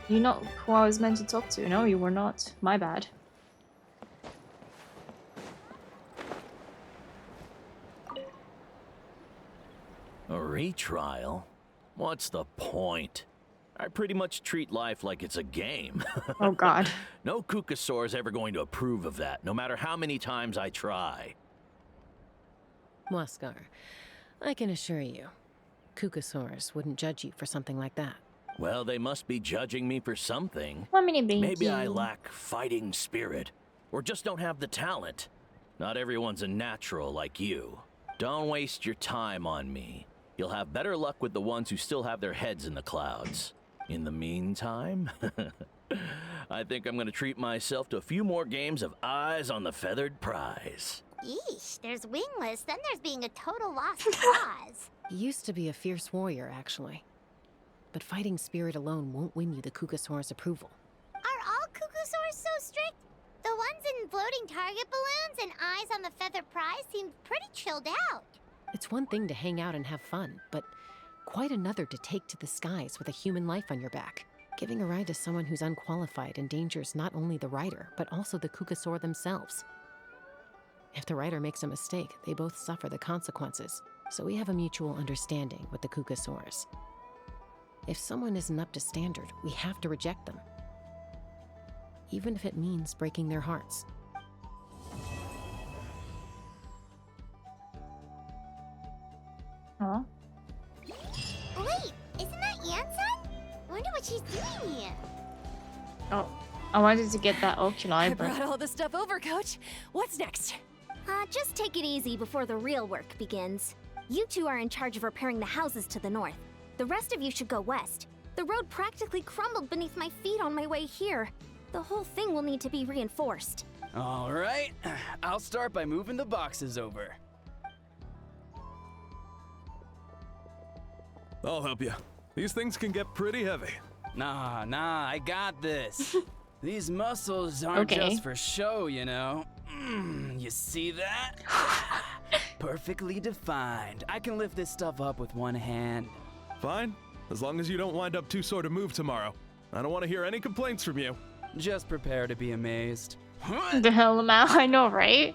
You know who I was meant to talk to? No, you were not. My bad. A retrial? What's the point? I pretty much treat life like it's a game. Oh god. No Kukasaur is ever going to approve of that, no matter how many times I try. Muskar, I can assure you, Kukasaurs wouldn't judge you for something like that. Well, they must be judging me for something. Maybe I lack fighting spirit, or just don't have the talent. Not everyone's a natural like you. Don't waste your time on me. You'll have better luck with the ones who still have their heads in the clouds. In the meantime, I think I'm gonna treat myself to a few more games of Eyes on the Feathered Prize. Yeesh, there's wingless, then there's being a total lost cause. He used to be a fierce warrior, actually. But fighting spirit alone won't win you the Kukasaur's approval. Are all Kukusaurs so strict? The ones in floating target balloons and Eyes on the Feathered Prize seemed pretty chilled out. It's one thing to hang out and have fun, but quite another to take to the skies with a human life on your back. Giving a ride to someone who's unqualified endangers not only the rider, but also the Kukasaur themselves. If the rider makes a mistake, they both suffer the consequences. So we have a mutual understanding with the Kukasaurs. If someone isn't up to standard, we have to reject them. Even if it means breaking their hearts. Huh? Wait, isn't that Yansan? Wonder what she's doing here. Oh, I wanted to get that oculi, I but... brought all the stuff over, Coach. What's next? Just take it easy before the real work begins. You two are in charge of repairing the houses to the north. The rest of you should go west. The road practically crumbled beneath my feet on my way here. The whole thing will need to be reinforced. All right, I'll start by moving the boxes over. I'll help you. These things can get pretty heavy. Nah, I got this. These muscles aren't just for show, you know. You see that? Perfectly defined. I can lift this stuff up with one hand. Fine, as long as you don't wind up too sore to move tomorrow. I don't want to hear any complaints from you. Just prepare to be amazed. The hell am I know, right?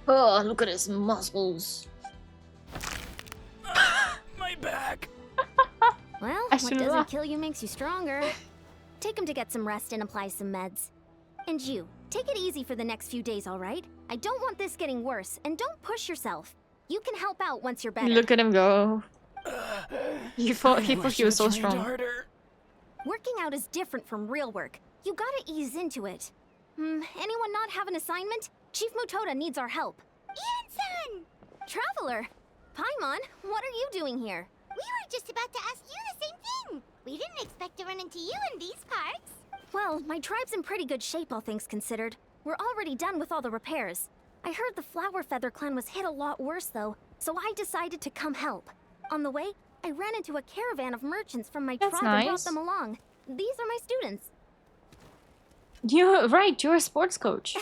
Oh, look at his muscles. My back. Well, what doesn't kill you makes you stronger. Take him to get some rest and apply some meds. And you, take it easy for the next few days, all right? I don't want this getting worse, and don't push yourself. You can help out once you're better. Look at him go. He thought he was so strong. Harder. Working out is different from real work. You gotta ease into it. Anyone not have an assignment? Chief Mutoda needs our help. Ian-san! Traveler! Paimon, what are you doing here? We were just about to ask you the same thing. We didn't expect to run into you in these parts. Well, my tribe's in pretty good shape, all things considered. We're already done with all the repairs. I heard the Flower Feather clan was hit a lot worse, though, so I decided to come help. On the way, I ran into a caravan of merchants from my tribe and brought them along. These are my students. You're right, you're a sports coach.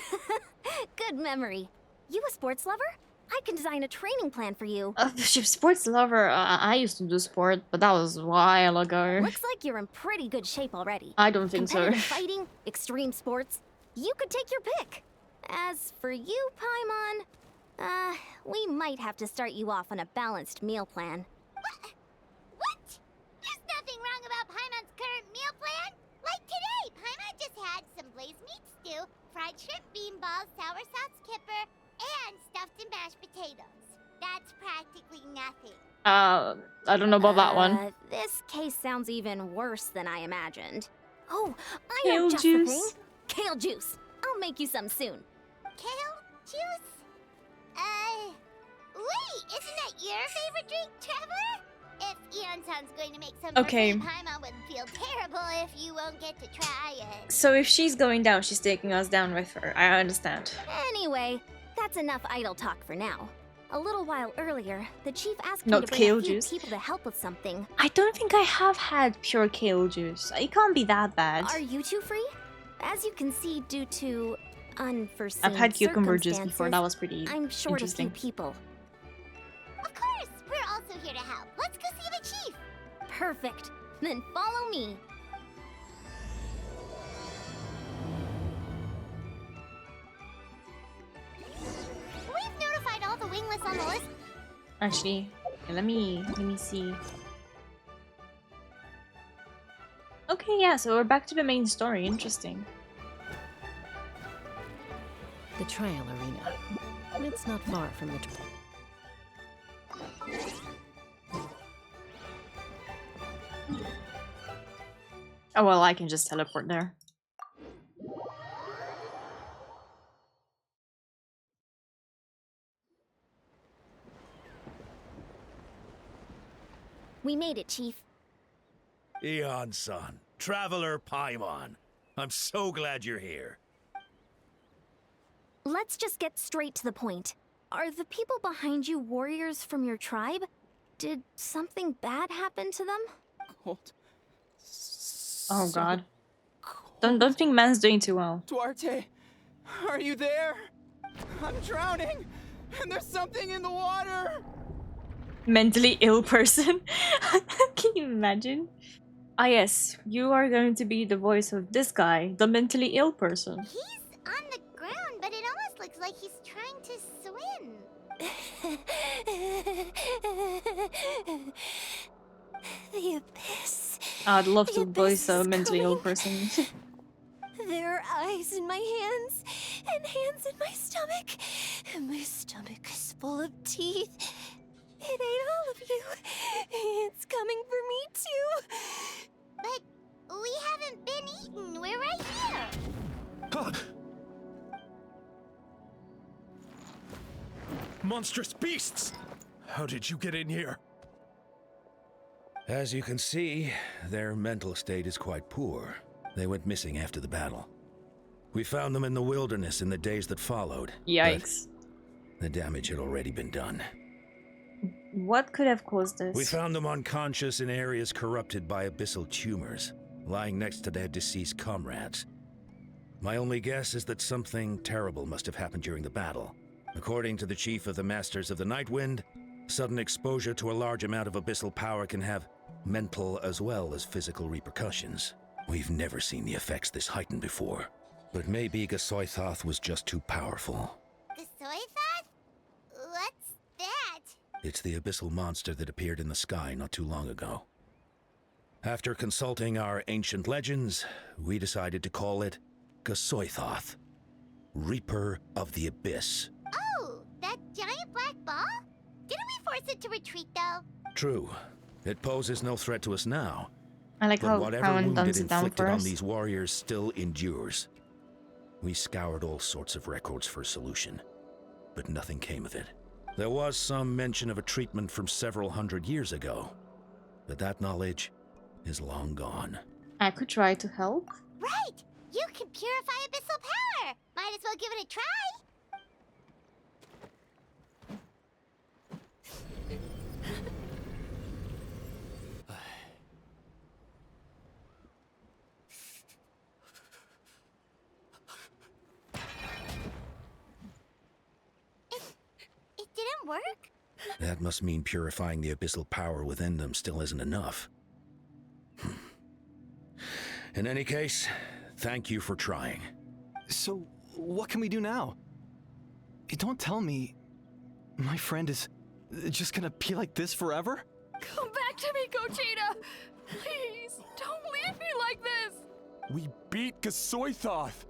Good memory. You a sports lover? I can design a training plan for you. Sports lover, I used to do sport, but that was a while ago. Looks like you're in pretty good shape already. I don't think so. Competitive fighting, extreme sports, you could take your pick. As for you, Paimon, we might have to start you off on a balanced meal plan. What? There's nothing wrong about Paimon's current meal plan. Like today, Paimon just had some blazed meat stew, fried shrimp bean balls, sour sauce kipper, and stuffed and mashed potatoes. That's practically nothing. I don't know about that one. This case sounds even worse than I imagined. Oh, I Kale know just juice. the thing. Kale juice. I'll make you some soon. Kale juice? Wait, isn't that your favorite drink, Traveler? If Eon-san's going to make some Okay. Paimon would feel terrible if you won't get to try it. So if she's going down, she's taking us down with her. I understand. Anyway, that's enough idle talk for now. A little while earlier, the chief asked me Not to bring kale a few juice. people to help with something. I don't think I have had pure kale juice. It can't be that bad. Are you two free? As you can see, due to unforeseen I've had cucumber juice before. circumstances, That was pretty I'm short a few interesting. people. Of course, we're also here to help. Let's go see the chief. Perfect. Then follow me. We've notified all the wingless on the list. Actually, okay, let me see. Okay, yeah, so we're back to the main story. Interesting. The trial arena. It's not far from the... Oh well, I can just teleport there. We made it, Chief. Eon-san, Traveler Paimon. I'm so glad you're here. Let's just get straight to the point. Are the people behind you warriors from your tribe? Did something bad happen to them? Cold. Oh god. Don't think man's doing too well. Duarte, are you there? I'm drowning, and there's something in the water. Mentally ill person. Can you imagine? Ah yes, you are going to be the voice of this guy, the mentally ill person. He's on the ground, but it almost looks like he's trying to swim. The abyss. I'd love to The voice a abyss is mentally ill coming. person. There are eyes in my hands, and hands in my stomach, and my stomach is full of teeth. It ate all of you. It's coming for me too. But we haven't been eaten. We're right here. Monstrous beasts! How did you get in here? As you can see, their mental state is quite poor. They went missing after the battle. We found them in the wilderness in the days that followed. Yikes. The damage had already been done. What could have caused this? We found them unconscious in areas corrupted by abyssal tumors, lying next to their deceased comrades. My only guess is that something terrible must have happened during the battle. According to the chief of the Masters of the Nightwind, sudden exposure to a large amount of abyssal power can have mental as well as physical repercussions. We've never seen the effects this heightened before. But maybe Gasoithoth was just too powerful. Gasoithoth? What's that? It's the abyssal monster that appeared in the sky not too long ago. After consulting our ancient legends, we decided to call it Gasoithoth, Reaper of the Abyss. Oh, that giant black ball? Didn't we force it to retreat, though? True. It poses no threat to us now, I like But how whatever Paimon wound dumbs it it down inflicted on first. these warriors still endures. We scoured all sorts of records for a solution, but nothing came of it. There was some mention of a treatment from several hundred years ago, but that knowledge is long gone. I could try to help. Right! You can purify abyssal power! Might as well give it a try! It didn't work? That must mean purifying the abyssal power within them still isn't enough. In any case, thank you for trying. So, what can we do now? Don't tell me my friend is just gonna be like this forever? Come back to me, Gogeta! Please, don't leave me like this! We beat Gasoithoth!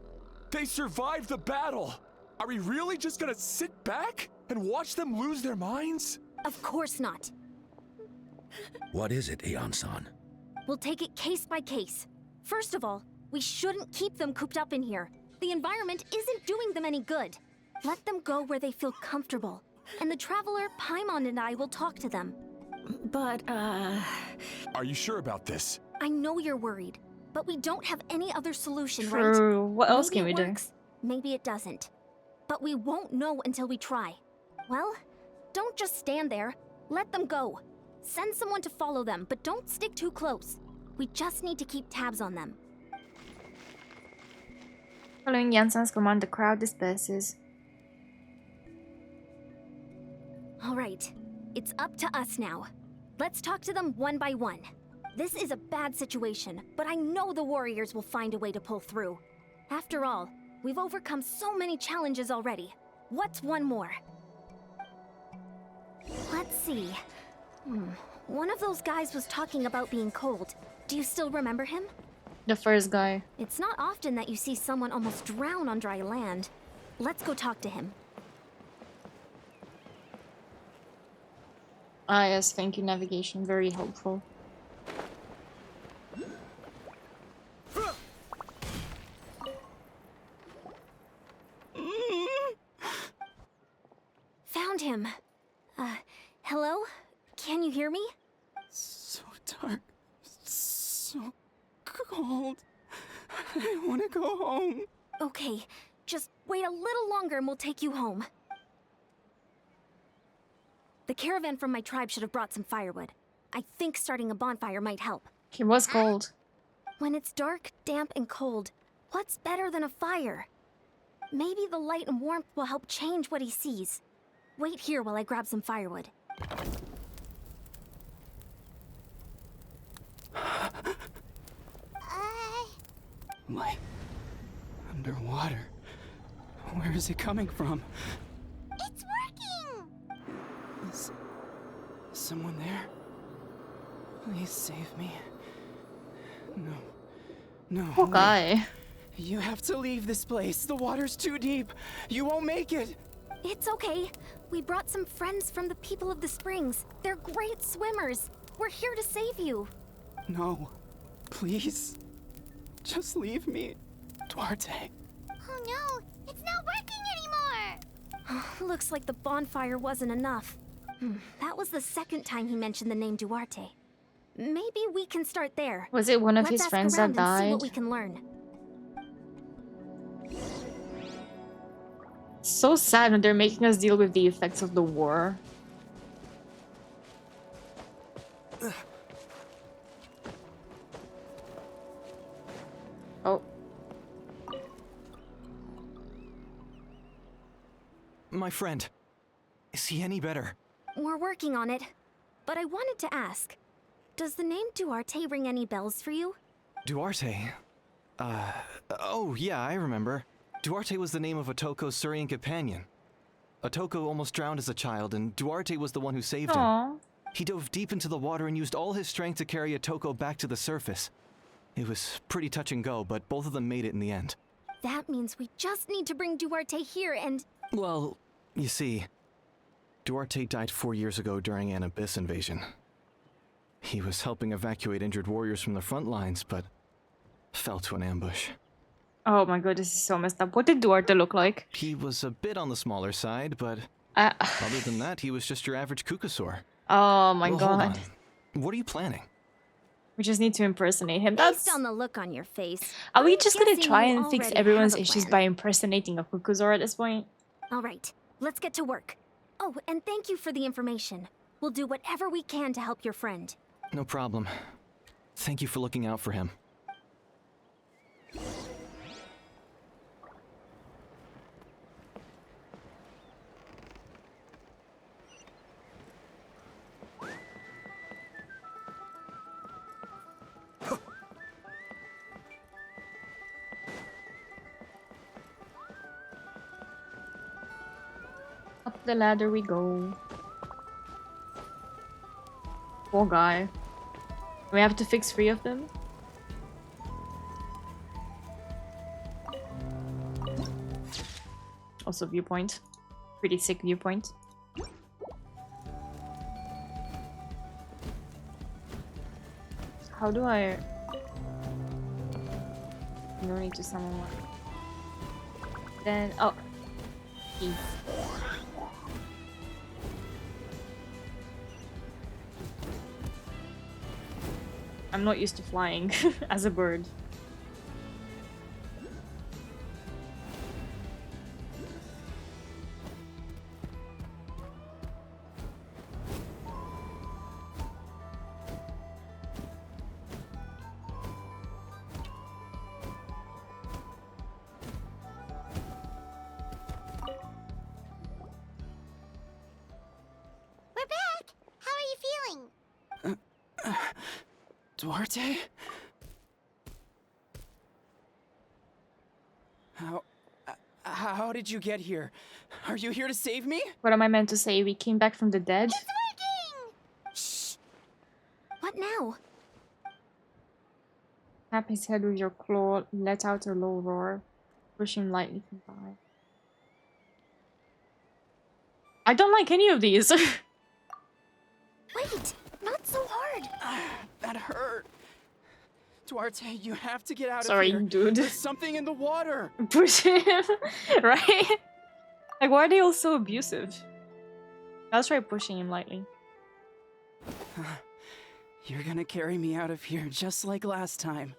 They survived the battle! Are we really just gonna sit back and watch them lose their minds? Of course not. What is it, Aeon-san? We'll take it case by case. First of all, we shouldn't keep them cooped up in here. The environment isn't doing them any good. Let them go where they feel comfortable. And the Traveler, Paimon, and I will talk to them. But, Are you sure about this? I know you're worried, but we don't have any other solution, True. right? What else Maybe can we it do? works, maybe it doesn't. But we won't know until we try. Well, don't just stand there. Let them go. Send someone to follow them, but don't stick too close. We just need to keep tabs on them. Following Janssen's command, the crowd disperses. All right, it's up to us now. Let's talk to them one by one. This is a bad situation, but I know the warriors will find a way to pull through. After all, we've overcome so many challenges already. What's one more? Let's see. One of those guys was talking about being cold. Do you still remember him? The first guy. It's not often that you see someone almost drown on dry land. Let's go talk to him. Ah yes, thank you, navigation. Very helpful. Found him. Hello? Can you hear me? So dark. So cold. I want to go home. Okay, just wait a little longer and we'll take you home. The caravan from my tribe should have brought some firewood. I think starting a bonfire might help. He was cold. When it's dark, damp, and cold, what's better than a fire? Maybe the light and warmth will help change what he sees. Wait here while I grab some firewood. Light. Underwater. Where is it coming from? It's working! Is someone there? Please save me. No. No. Poor guy. You have to leave this place. The water's too deep. You won't make it. It's okay. We brought some friends from the people of the springs. They're great swimmers. We're here to save you. No. Please. Just leave me. Duarte. Oh no, it's not working anymore! Looks like the bonfire wasn't enough. That was the second time he mentioned the name Duarte. Maybe we can start there. Was it one of Let's his ask friends around that and see died? what we can learn. So sad when they're making us deal with the effects of the war. Oh. My friend. Is he any better? We're working on it. But I wanted to ask, does the name Duarte ring any bells for you? Duarte? Oh yeah, I remember. Duarte was the name of Otoko's Surian companion. Otoko almost drowned as a child, and Duarte was the one who saved him. He dove deep into the water and used all his strength to carry Otoko back to the surface. It was pretty touch and go, but both of them made it in the end. That means we just need to bring Duarte here and... Well, you see, Duarte died 4 years ago during an abyss invasion. He was helping evacuate injured warriors from the front lines, but fell to an ambush. Oh my god, this is so messed up. What did Duarte look like? He was a bit on the smaller side, but other than that, he was just your average Kukasaur. Oh my Well, god. hold on. What are you planning? We just need to impersonate him. Based on the look on your face. Are we I'm just gonna guessing try you and fix already everyone's have a issues plan. by impersonating a Kukuzaur at this point? All right, let's get to work. Oh, and thank you for the information. We'll do whatever we can to help your friend. No problem. Thank you for looking out for him. Up the ladder we go. Poor guy. We have to fix 3 of them? Also viewpoint. Pretty sick viewpoint. How do I... No need to summon one. Then... Oh! E. I'm not used to flying as a bird. We're back! How are you feeling? Duarte? How did you get here? Are you here to save me? What am I meant to say? We came back from the dead? It's working! Shh. What now? Tap his head with your claw, let out a low roar, push him lightly from behind. I don't like any of these. Wait, not so hard. That hurt. Duarte, you have to get out Sorry, of here. dude. There's something in the water. Push him, right? Like, why are they all so abusive? I'll try pushing him lightly. You're gonna carry me out of here just like last time.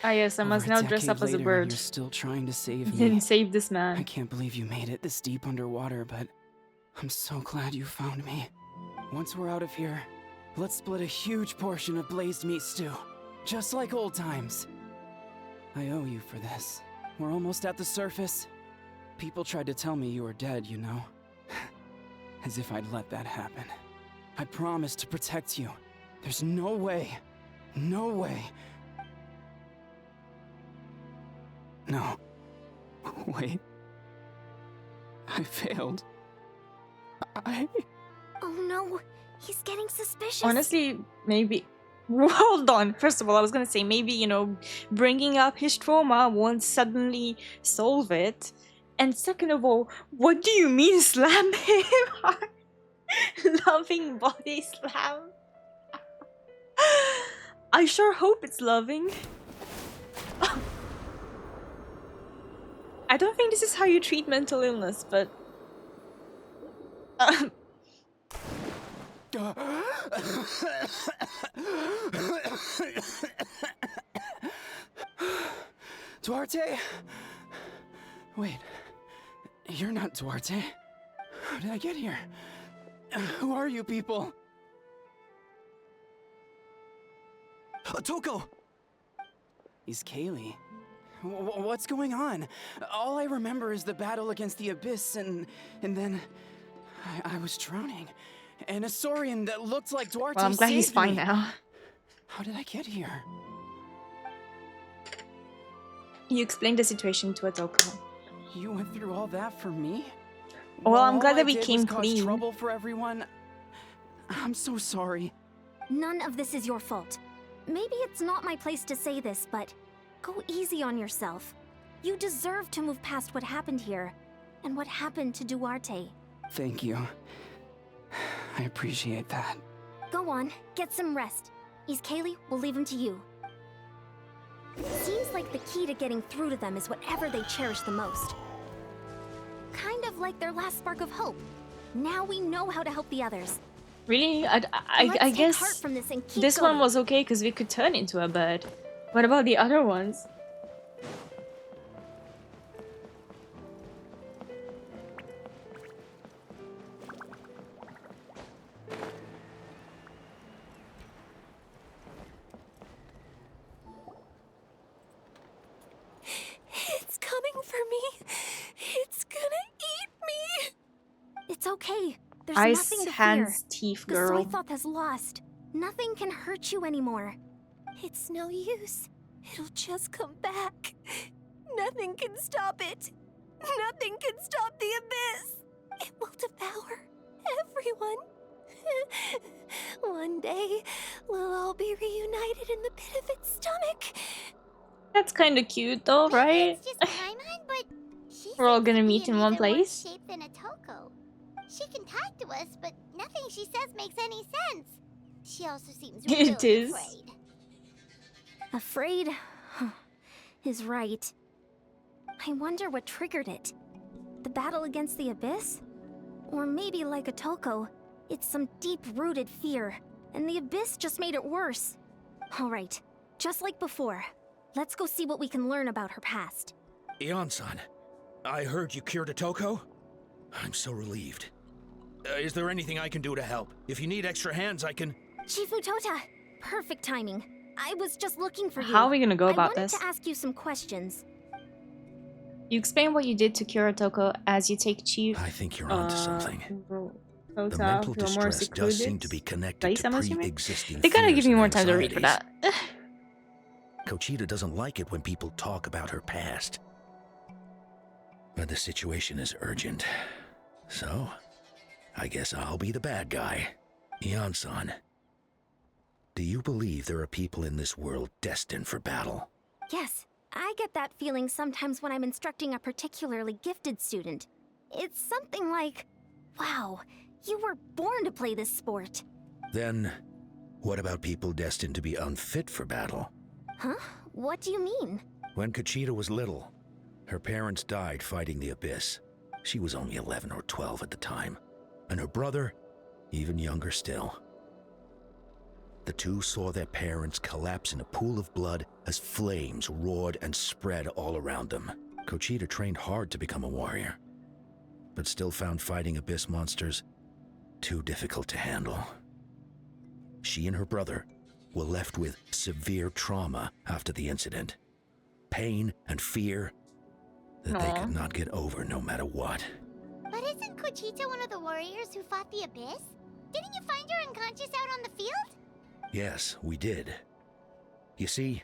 Ah yes, I must Over now dress up as a decade later, bird. You're still trying to save me. Didn't save this man. I can't believe you made it this deep underwater, but I'm so glad you found me. Once we're out of here, let's split a huge portion of blazed meat stew. Just like old times. I owe you for this. We're almost at the surface. People tried to tell me you were dead, you know. As if I'd let that happen. I promised to protect you. There's no way. No way. No. Wait. I failed. Oh no, he's getting suspicious. Honestly, maybe... Hold on. First of all, I was gonna say maybe, you know, bringing up his trauma won't suddenly solve it. And second of all, what do you mean slam him hard? Loving body slam? I sure hope it's loving. I don't think this is how you treat mental illness, but... Duarte? Wait, you're not Duarte. How did I get here? Who are you people? Toko! He's Kaylee. What's going on? All I remember is the battle against the Abyss, and then I was drowning. And a Saurian that looked like Duarte Well, I'm glad he's saved fine me. now. How did I get here? You explained the situation to Atoko. You went through all that for me? Well, I'm All glad I that we did came was cause clean. trouble for everyone. I'm so sorry. None of this is your fault. Maybe it's not my place to say this, but go easy on yourself. You deserve to move past what happened here, and what happened to Duarte. Thank you. I appreciate that. Go on, get some rest. East Kaylee, we'll leave him to you. Seems like the key to getting through to them is whatever they cherish the most. Kind of like their last spark of hope. Now we know how to help the others. Really? Let's I take guess heart from this and keep this going. one was okay because we could turn into a bird. What about the other ones? It's coming for me. It's gonna eat me. It's okay. There's Ice, nothing to hands, fear. teeth, The girl. Soythoth has lost. Nothing can hurt you anymore. It's no use. It'll just come back. Nothing can stop it. Nothing can stop the abyss. It will devour everyone. One day, we'll all be reunited in the pit of its stomach. That's kind of cute though, right? It's just Paimon, but she We're all seems gonna to be meet in an one even worse place. shape than a Toko. She can talk to us, but nothing she says makes any sense. She also seems really It is. afraid. Afraid? Is right. I wonder what triggered it. The battle against the abyss? Or maybe like a Toko, it's some deep-rooted fear, and the abyss just made it worse. Alright, just like before. Let's go see what we can learn about her past. Ion-san, I heard you cured a Toko? I'm so relieved. Is there anything I can do to help? If you need extra hands, I can... Chifu Tota! Perfect timing. I was just looking for you. How are we gonna go about I wanted this? to ask you some questions. You explain what you did to Kuratoko as you take Chief. I think you're onto something. The The mental distress does seem to be connected place, to I'm assuming? pre-existing They gotta fears give me and more time to read for anxieties. that. Kochita doesn't like it when people talk about her past. But the situation is urgent. So, I guess I'll be the bad guy. Ion-san, do you believe there are people in this world destined for battle? Yes, I get that feeling sometimes when I'm instructing a particularly gifted student. It's something like, wow, you were born to play this sport. Then, what about people destined to be unfit for battle? Huh? What do you mean? When Kochita was little, her parents died fighting the abyss. She was only 11 or 12 at the time, and her brother, even younger still. The two saw their parents collapse in a pool of blood as flames roared and spread all around them. Kochita trained hard to become a warrior, but still found fighting abyss monsters too difficult to handle. She and her brother were left with severe trauma after the incident. Pain and fear that they could not get over no matter what. But isn't Kochita one of the warriors who fought the abyss? Didn't you find her unconscious out on the field? Yes, we did. You see,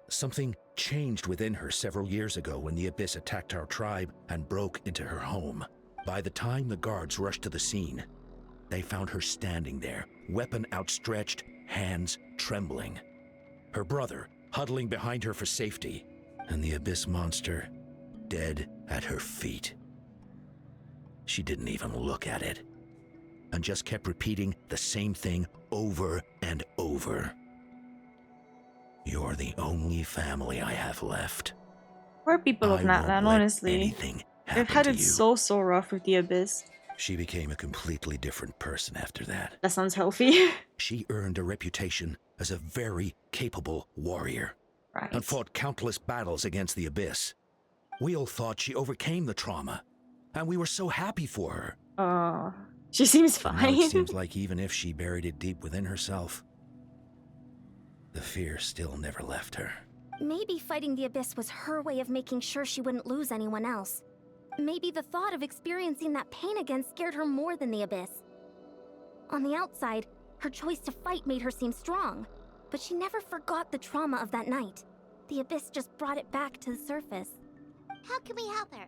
something changed within her several years ago when the abyss attacked our tribe and broke into her home. By the time the guards rushed to the scene, they found her standing there, weapon outstretched, hands trembling. Her brother huddling behind her for safety, and the abyss monster dead at her feet. She didn't even look at it, and just kept repeating the same thing over and over. You're the only family I have left. Poor people of I won't Natlan, let honestly. anything They've happen had to it you. so rough with the abyss. She became a completely different person after that. That sounds healthy. She earned a reputation as a very capable warrior. Right. And fought countless battles against the abyss. We all thought she overcame the trauma, and we were so happy for her. Oh, she seems But now fine. it seems like even if she buried it deep within herself, the fear still never left her. Maybe fighting the abyss was her way of making sure she wouldn't lose anyone else. Maybe the thought of experiencing that pain again scared her more than the abyss. On the outside, her choice to fight made her seem strong, but she never forgot the trauma of that night. The abyss just brought it back to the surface. How can we help her?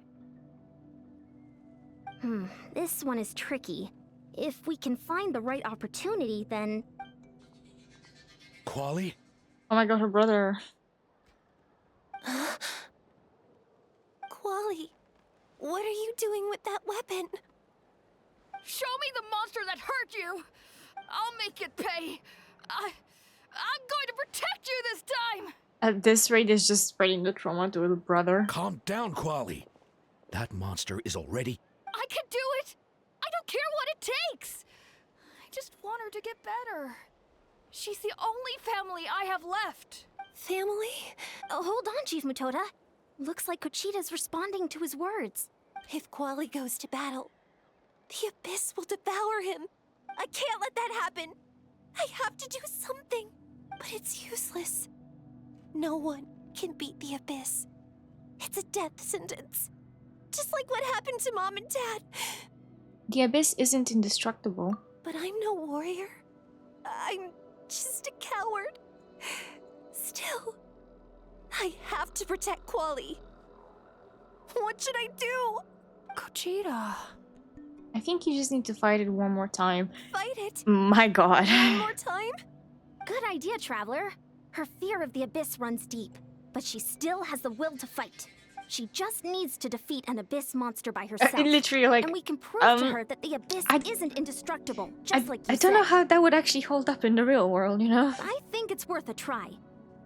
This one is tricky. If we can find the right opportunity, then... Quali? Oh my god, her brother. Quali, what are you doing with that weapon? Show me the monster that hurt you. I'll make it pay. I'm going to protect you this time. At this rate, it's just spreading the trauma to her brother. Calm down, Quali. That monster is already... I can do it. I don't care what it takes. I just want her to get better. She's the only family I have left. Family? Oh, hold on, Chief Matoda. Looks like Kochita's responding to his words. If Quali goes to battle, the Abyss will devour him. I can't let that happen. I have to do something. But it's useless. No one can beat the Abyss. It's a death sentence. Just like what happened to Mom and Dad. The Abyss isn't indestructible. But I'm no warrior. I'm just a coward. Still, I have to protect Quali. What should I do? Kochita. I think you just need to fight it one more time. Fight it? My god. One more time? Good idea, Traveler. Her fear of the Abyss runs deep, but she still has the will to fight. She just needs to defeat an Abyss monster by herself. Literally, like, and we can prove to her that the Abyss isn't indestructible, just like you I don't know said. how that would actually hold up in the real world, you know? I think it's worth a try.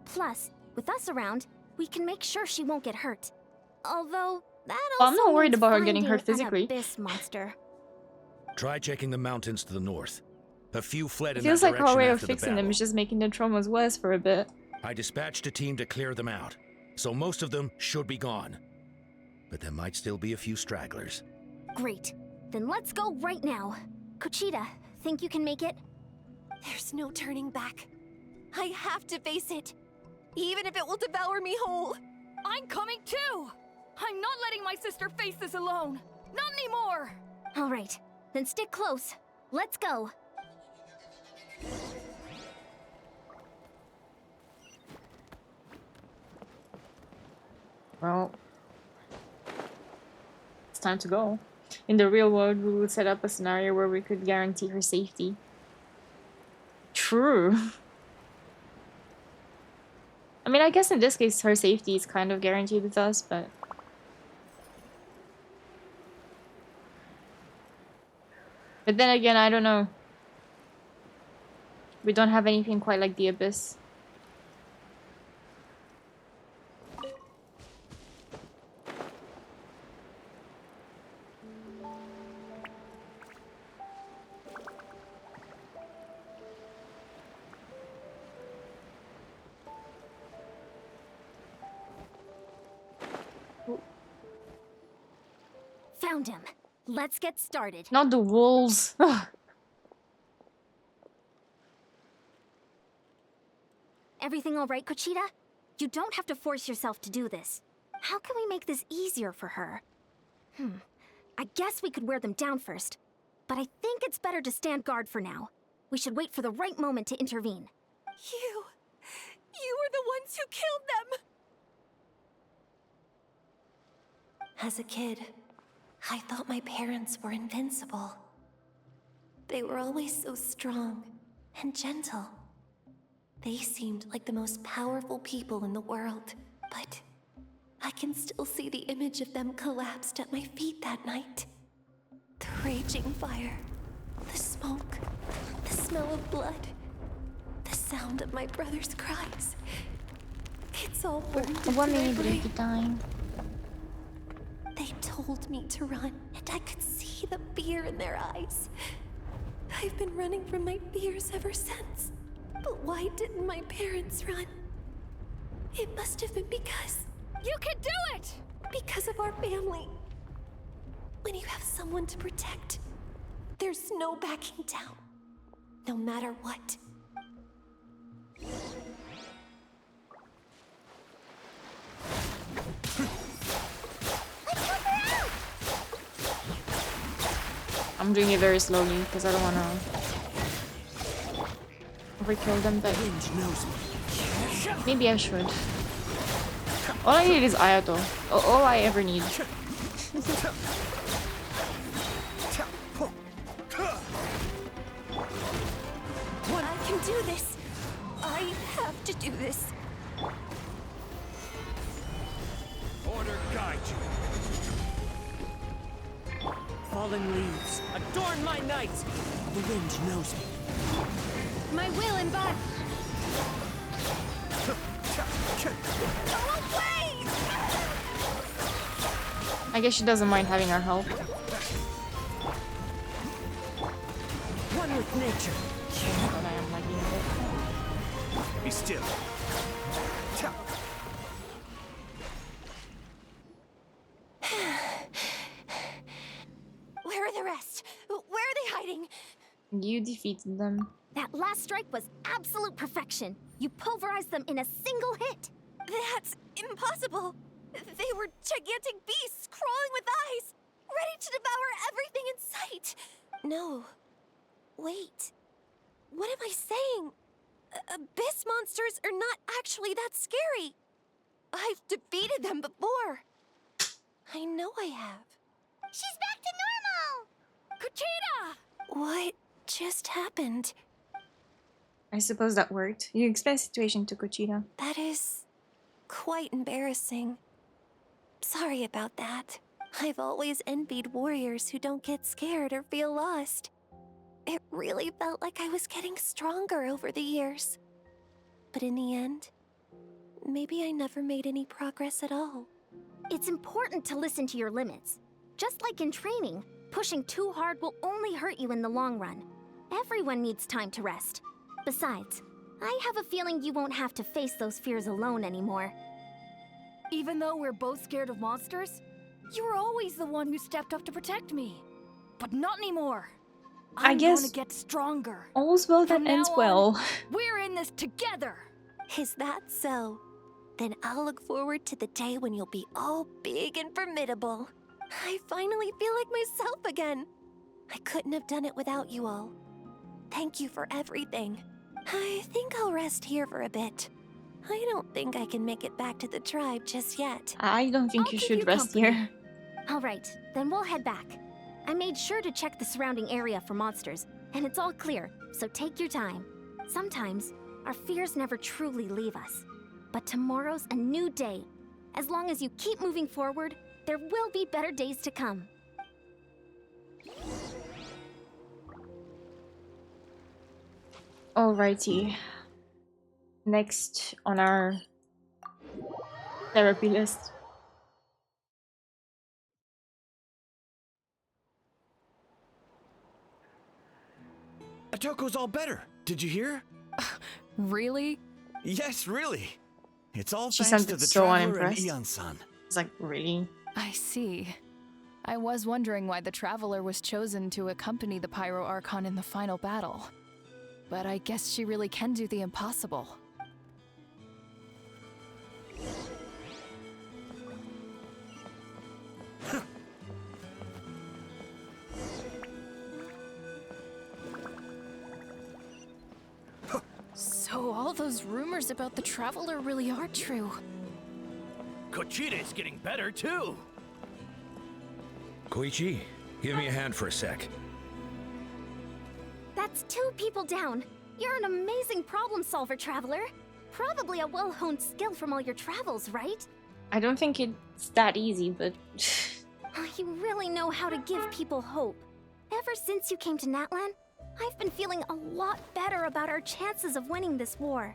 Plus, with us around, we can make sure she won't get hurt. Although, that Well, also I'm not worried means about her getting finding hurt physically. An Abyss monster. Try checking the mountains to the north. A few fled It in feels that like direction our way of after the fixing them battle. is just making the traumas worse for a bit. I dispatched a team to clear them out, so most of them should be gone. But there might still be a few stragglers. Great. Then let's go right now. Kochita, think you can make it? There's no turning back. I have to face it. Even if it will devour me whole. I'm coming too. I'm not letting my sister face this alone. Not anymore. All right. Then stick close. Let's go. Well, it's time to go. In the real world, we would set up a scenario where we could guarantee her safety. True. I mean, I guess in this case, her safety is kind of guaranteed with us, but... But then again, I don't know. We don't have anything quite like the Abyss. Found him. Let's get started. Not the wolves. Everything all right, Kochita? You don't have to force yourself to do this. How can we make this easier for her? I guess we could wear them down first. But I think it's better to stand guard for now. We should wait for the right moment to intervene. You were the ones who killed them! As a kid, I thought my parents were invincible. They were always so strong and gentle. They seemed like the most powerful people in the world, but I can still see the image of them collapsed at my feet that night. The raging fire, the smoke, the smell of blood, the sound of my brother's cries. It's all burned into my brain. Dying. They told me to run, and I could see the fear in their eyes. I've been running from my fears ever since. But why didn't my parents run? It must have been because... You can do it! Because of our family. When you have someone to protect, there's no backing down. No matter what. I'm doing it very slowly because I don't want to overkill them, but maybe I should. All I need is Ayato. All I ever need. I can do this. I have to do this. Order guide you. fallen leaves, adorn my night. The wind knows me. My will embody. Go away! I guess she doesn't mind having our help. One with nature. But I am lagging a bit. Be still. Where are the rest? Where are they hiding? You defeated them. That last strike was absolute perfection. You pulverized them in a single hit. That's impossible. They were gigantic beasts crawling with eyes, ready to devour everything in sight. No. Wait. What am I saying? Abyss monsters are not actually that scary. I've defeated them before. I know I have. She's back to normal! Kuchita! What just happened? I suppose that worked. You explained the situation to Kuchita. That is quite embarrassing. Sorry about that. I've always envied warriors who don't get scared or feel lost. It really felt like I was getting stronger over the years. But in the end, maybe I never made any progress at all. It's important to listen to your limits. Just like in training, pushing too hard will only hurt you in the long run. Everyone needs time to rest. Besides, I have a feeling you won't have to face those fears alone anymore. Even though we're both scared of monsters, you were always the one who stepped up to protect me. But not anymore. I guess going to get stronger. all's well that From ends now well. on, we're in this together. Is that so? Then I'll look forward to the day when you'll be all big and formidable. I finally feel like myself again. I couldn't have done it without you all. Thank you for everything. I think I'll rest here for a bit. I don't think I can make it back to the tribe just yet. I don't think you should rest here. All right, then we'll head back. I made sure to check the surrounding area for monsters, and it's all clear, so take your time. Sometimes, our fears never truly leave us. But tomorrow's a new day. As long as you keep moving forward, there will be better days to come. Alrighty. Next on our therapy list. Otoko's all better. Did you hear? Really? Yes, really. It's all She thanks to sounded the so Traveler and unimpressed. Eon-san. It's like, really? I see. I was wondering why the Traveler was chosen to accompany the Pyro Archon in the final battle. But I guess she really can do the impossible. So all those rumors about the Traveler really are true. Kuchita's getting better too. Koichi, give me a hand for a sec. That's 2 people down. You're an amazing problem solver, Traveler. Probably a well-honed skill from all your travels, right? I don't think it's that easy, but You really know how to give people hope. Ever since you came to Natlan, I've been feeling a lot better about our chances of winning this war.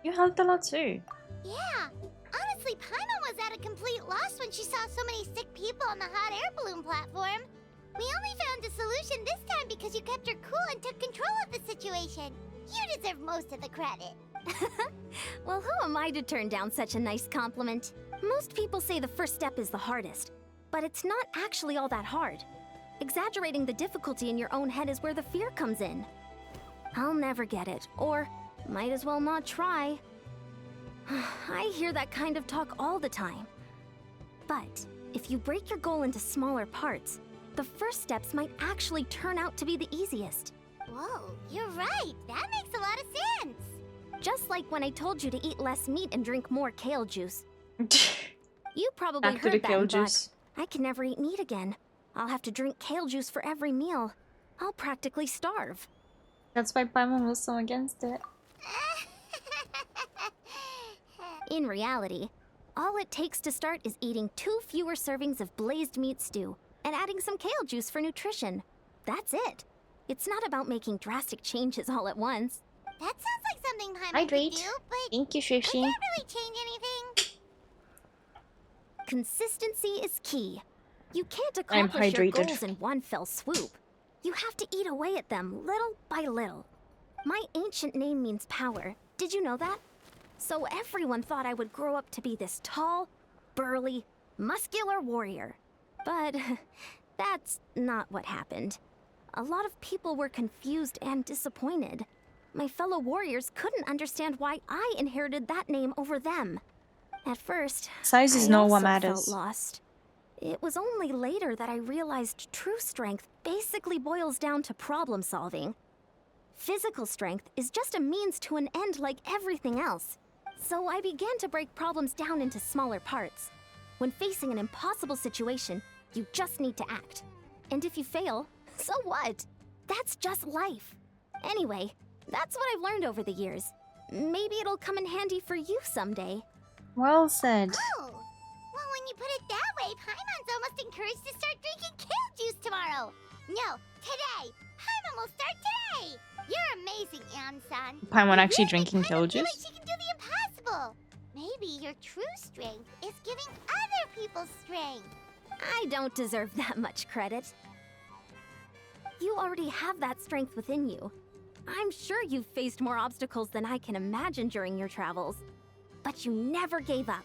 you helped a lot too. Yeah. Honestly, Paimon was at a complete loss when she saw so many sick people on the hot air balloon platform. We only found a solution this time because you kept her cool and took control of the situation. You deserve most of the credit. Well, who am I to turn down such a nice compliment? Most people say the first step is the hardest, but it's not actually all that hard. Exaggerating the difficulty in your own head is where the fear comes in. I'll never get it, or might as well not try. I hear that kind of talk all the time. But if you break your goal into smaller parts, the first steps might actually turn out to be the easiest. Whoa, you're right. That makes a lot of sense. Just like when I told you to eat less meat and drink more kale juice. You probably Back to the heard that kale and thought, juice. I can never eat meat again. I'll have to drink kale juice for every meal. I'll practically starve. That's why Paimon was so against it. In reality, all it takes to start is eating 2 fewer servings of blazed meat stew, and adding some kale juice for nutrition. That's it. It's not about making drastic changes all at once. That sounds like something Paimon could Hydrate. do, but Thank you, would Shishi. that really change anything? Consistency is key. You can't I'm accomplish your hydrated. goals in one fell swoop. You have to eat away at them little by little. My ancient name means power. Did you know that? So everyone thought I would grow up to be this tall, burly, muscular warrior. But that's not what happened. A lot of people were confused and disappointed. My fellow warriors couldn't understand why I inherited that name over them. At first, Size is I not also what matters. felt lost. It was only later that I realized true strength basically boils down to problem solving. Physical strength is just a means to an end like everything else. So I began to break problems down into smaller parts. When facing an impossible situation, you just need to act. And if you fail, so what? That's just life. Anyway, that's what I've learned over the years. Maybe it'll come in handy for you someday. Well said. Oh, well, when you put it that way, Paimon's almost encouraged to start drinking kale juice tomorrow. No, today. Paimon will start today. You're amazing, Ansan. Paimon You actually really drinking make kale Paimon feel juice? like she can do the impossible. Maybe your true strength is giving other people strength. I don't deserve that much credit. You already have that strength within you. I'm sure you've faced more obstacles than I can imagine during your travels. But you never gave up.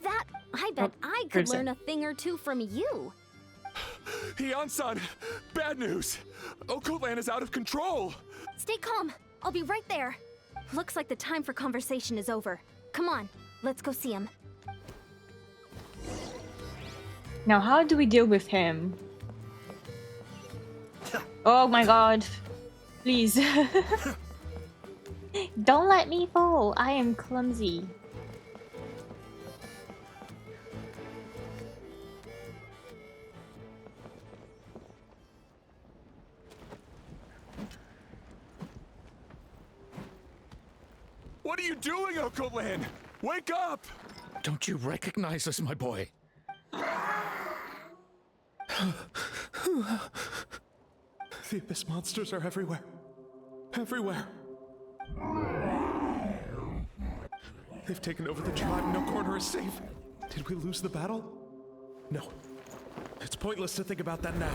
That, I bet I could proves it. learn a thing or two from you. Ansan, bad news. Okoland is out of control. Stay calm. I'll be right there. Looks like the time for conversation is over. Come on, let's go see him. Now, how do we deal with him? Oh my god. Please. Don't let me fall. I am clumsy. What are you doing, Okoland? Wake up! Don't you recognize us, my boy? The abyss monsters are everywhere. Everywhere. They've taken over the tribe. No corner is safe. Did we lose the battle? No. It's pointless to think about that now.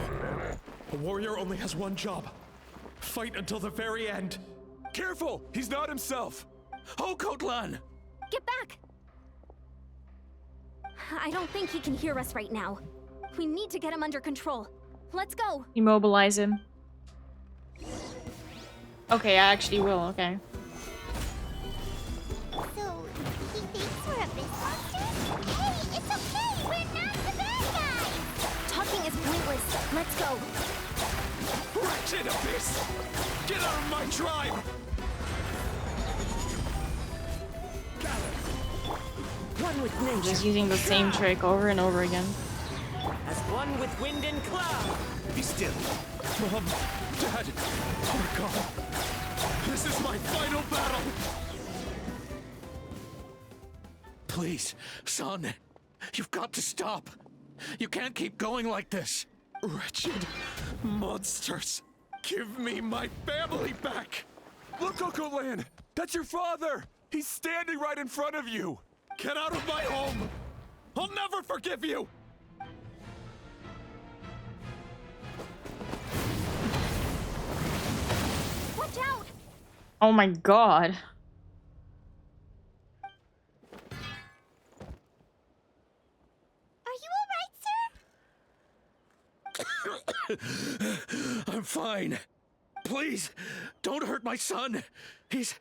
A warrior only has one job. Fight until the very end. Careful! He's not himself! Oh, Kotlan! Get back! I don't think he can hear us right now. We need to get him under control. Let's go! Immobilize him. Okay, I actually will, okay. So, he thinks we're abyss monsters? Hey, it's okay! We're not the bad guys! Talking is pointless. Let's go. Wretched abyss! Get out of my tribe! One with nature. Just using the same trick over and over again. As one with wind and cloud. Be still. Mom, Dad, oh God. This is my final battle! Please, son. You've got to stop. You can't keep going like this. Wretched monsters! Give me my family back! Look, Okoland! That's your father! He's standing right in front of you! Get out of my home! I'll never forgive you! Watch out! Oh my god. Are you alright, sir? I'm fine. Please, don't hurt my son. He's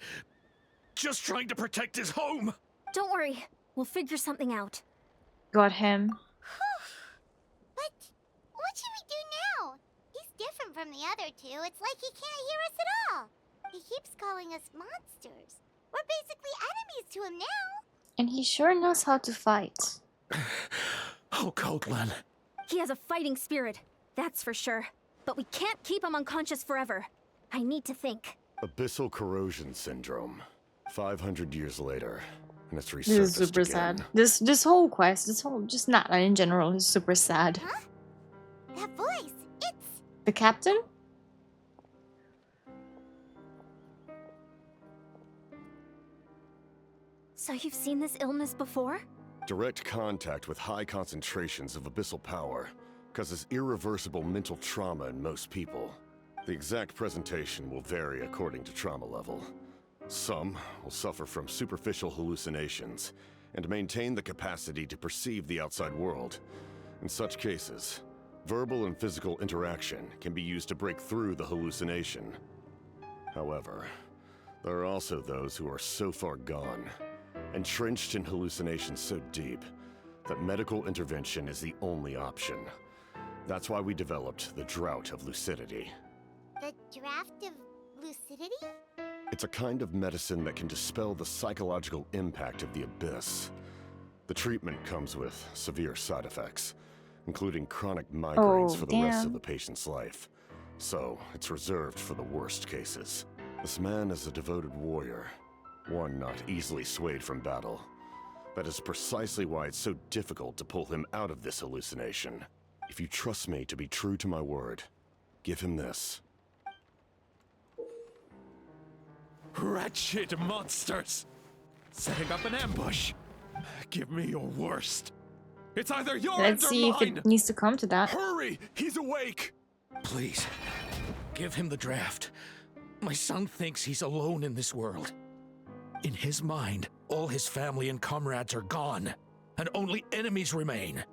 just trying to protect his home. Don't worry. We'll figure something out. Got him. But what should we do now? He's different from the other two. It's like he can't hear us at all. He keeps calling us monsters. We're basically enemies to him now. And he sure knows how to fight. Oh, Kotlan. He has a fighting spirit, that's for sure. But we can't keep him unconscious forever. I need to think. Abyssal corrosion syndrome. 500 years later, and it's resurfaced This is super again. sad. This whole quest, this whole just not in general is super sad. Huh? That voice, it's... The captain? So you've seen this illness before? Direct contact with high concentrations of abyssal power causes irreversible mental trauma in most people. The exact presentation will vary according to trauma level. Some will suffer from superficial hallucinations and maintain the capacity to perceive the outside world. In such cases, verbal and physical interaction can be used to break through the hallucination. However, there are also those who are so far gone, entrenched in hallucinations so deep, that medical intervention is the only option. That's why we developed the Drought of Lucidity. The draft of lucidity? It's a kind of medicine that can dispel the psychological impact of the abyss. The treatment comes with severe side effects, including chronic migraines for the rest of the patient's life. So, it's reserved for the worst cases. This man is a devoted warrior, one not easily swayed from battle. That is precisely why it's so difficult to pull him out of this hallucination. If you trust me to be true to my word, give him this. Wretched monsters! Setting up an ambush! Give me your worst! It's either your Let's end or see mine! if it needs to come to that. Hurry! He's awake! Please, give him the draft. My son thinks he's alone in this world. In his mind, all his family and comrades are gone, and only enemies remain.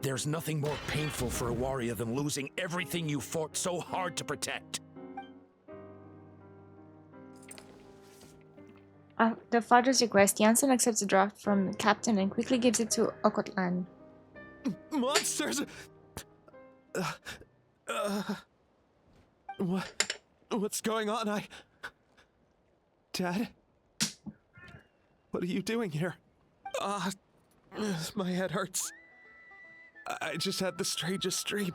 There's nothing more painful for a warrior than losing everything you fought so hard to protect. The father's request, Jansen accepts the draft from the captain and quickly gives it to Okotlan. Monsters! What's going on? Dad? What are you doing here? My head hurts. I just had the strangest dream.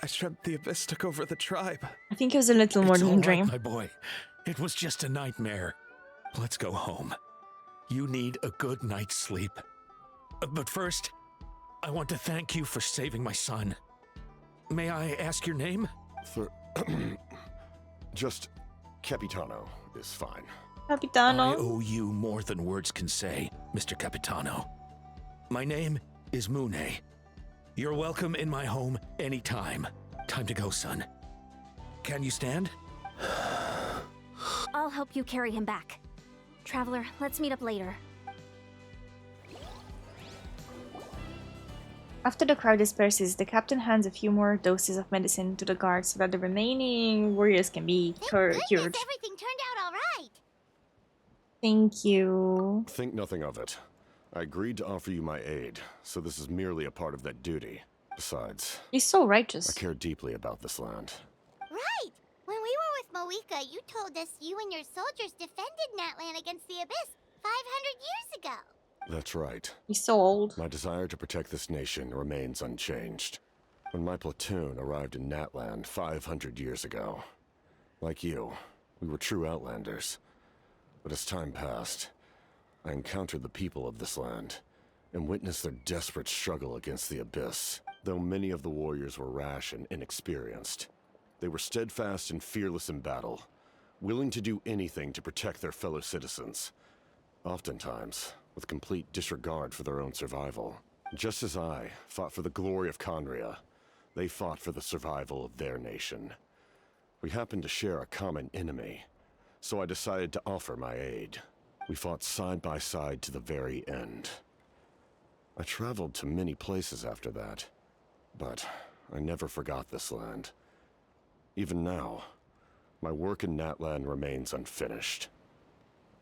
I dreamt the Abyss took over the tribe. I think it was a little more than a dream. My boy. It was just a nightmare. Let's go home. You need a good night's sleep. But first, I want to thank you for saving my son. May I ask your name? Just Capitano is fine. Capitano. I owe you more than words can say, Mr. Capitano. My name is Mune. You're welcome in my home anytime. Time to go, son. Can you stand? I'll help you carry him back. Traveler, let's meet up later. After the crowd disperses, the captain hands a few more doses of medicine to the guards so that the remaining warriors can be cured. Everything turned out all right. Thank you. Think nothing of it. I agreed to offer you my aid, so this is merely a part of that duty. Besides, he's so righteous. I care deeply about this land. Right! When we were with Moika, you told us you and your soldiers defended Natlan against the Abyss 500 years ago. That's right. He's so old. My desire to protect this nation remains unchanged. When my platoon arrived in Natlan 500 years ago, like you, we were true outlanders. But as time passed, I encountered the people of this land and witnessed their desperate struggle against the Abyss. Though many of the warriors were rash and inexperienced, they were steadfast and fearless in battle, willing to do anything to protect their fellow citizens, oftentimes with complete disregard for their own survival. Just as I fought for the glory of Conria, they fought for the survival of their nation. We happened to share a common enemy, so I decided to offer my aid. We fought side by side to the very end. I traveled to many places after that, but I never forgot this land. Even now, my work in Natlan remains unfinished.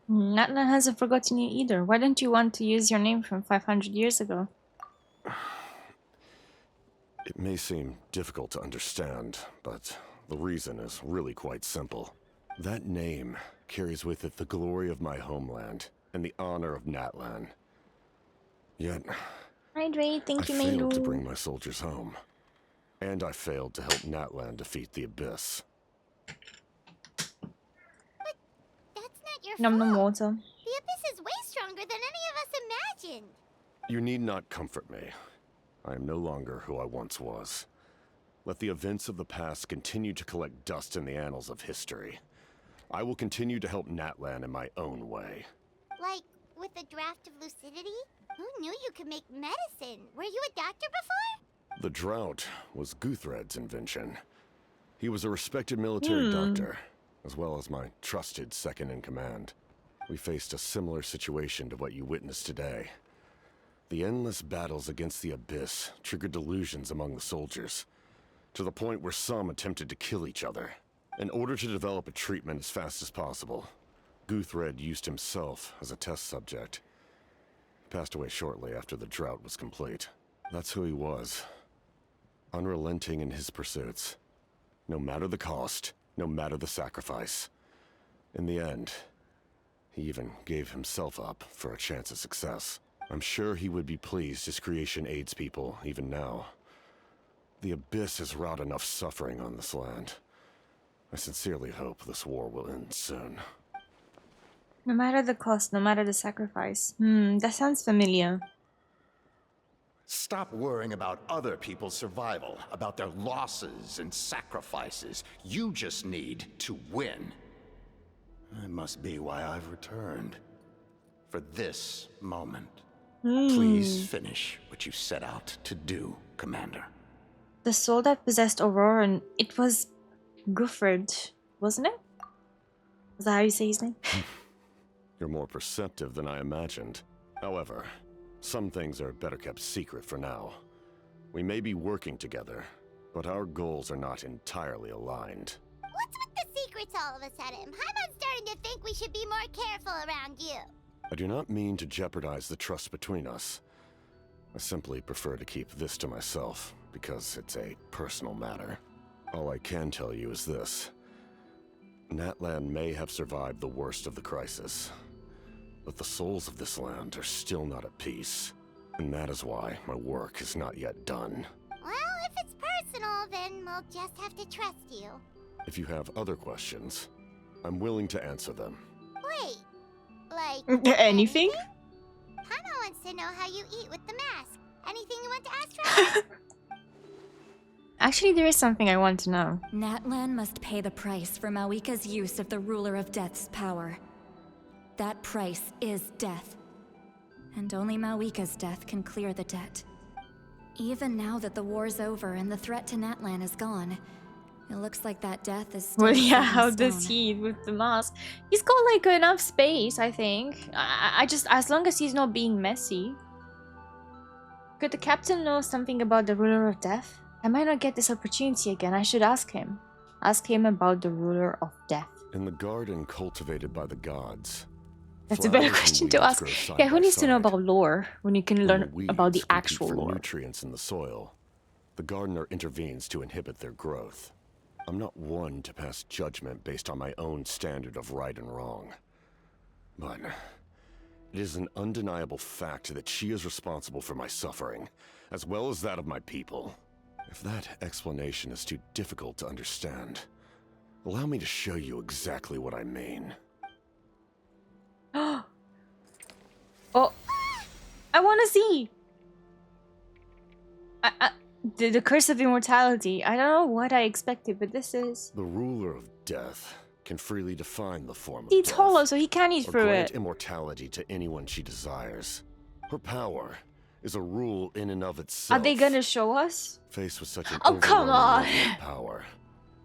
Natlan hasn't forgotten you either. Why don't you want to use your name from 500 years ago? It may seem difficult to understand, but the reason is really quite simple. That name carries with it the glory of my homeland and the honor of Natlan. Yet, Hydrate, thank you, I failed to Melu. bring my soldiers home. And I failed to help Natlan defeat the Abyss. That's not your Nom nom fault. water. The Abyss is way stronger than any of us imagined. You need not comfort me. I am no longer who I once was. Let the events of the past continue to collect dust in the annals of history. I will continue to help Natlan in my own way. Like, with the draft of lucidity? Who knew you could make medicine? Were you a doctor before? The drought was Guthred's invention. He was a respected military doctor, as well as my trusted second-in-command. We faced a similar situation to what you witnessed today. The endless battles against the Abyss triggered delusions among the soldiers, to the point where some attempted to kill each other. In order to develop a treatment as fast as possible, Guthred used himself as a test subject. He passed away shortly after the drought was complete. That's who he was. Unrelenting in his pursuits. No matter the cost, no matter the sacrifice. In the end, he even gave himself up for a chance at success. I'm sure he would be pleased his creation aids people even now. The Abyss has wrought enough suffering on this land. I sincerely hope this war will end soon. No matter the cost, no matter the sacrifice. That sounds familiar. Stop worrying about other people's survival, about their losses and sacrifices. You just need to win. That must be why I've returned. For this moment. Please finish what you set out to do, Commander. The soul that possessed Aurora, it was Guthred, wasn't it? Is that how you say his name? You're more perceptive than I imagined. However, some things are better kept secret for now. We may be working together, but our goals are not entirely aligned. What's with the secrets all of a sudden? I'm starting to think we should be more careful around you. I do not mean to jeopardize the trust between us. I simply prefer to keep this to myself, because it's a personal matter. All I can tell you is this. Natlan may have survived the worst of the crisis, but the souls of this land are still not at peace. And that is why my work is not yet done. Well, if it's personal, then we'll just have to trust you. If you have other questions, I'm willing to answer them. Wait, like... anything? Paimon wants to know how you eat with the mask. Anything you want to ask Traveler? Actually, there is something I want to know. Natlan must pay the price for Mawika's use of the Ruler of Death's power. That price is death. And only Mawika's death can clear the debt. Even now that the war's over and the threat to Natlan is gone, it looks like that death is still Well, yeah, set in how does stone. he with the mask? He's got like enough space, I think. I just, as long as he's not being messy. Could the captain know something about the Ruler of Death? I might not get this opportunity again. I should ask him. Ask him about the Ruler of Death. In the garden cultivated by the gods, That's a better question to ask. Yeah, who needs to know about lore when you can learn about the actual lore? Nutrients in the soil. The gardener intervenes to inhibit their growth. I'm not one to pass judgment based on my own standard of right and wrong. But it is an undeniable fact that she is responsible for my suffering, as well as that of my people. If that explanation is too difficult to understand, allow me to show you exactly what I mean. Oh, I want to see. The curse of immortality. I don't know what I expected, but this is. The ruler of death can freely define the form of It's death, hollow, so he can't eat or through grant it. immortality to anyone she desires. Her power is a rule in and of itself. Are they gonna show us? Faced with such an Oh, come on! overwhelming level of power,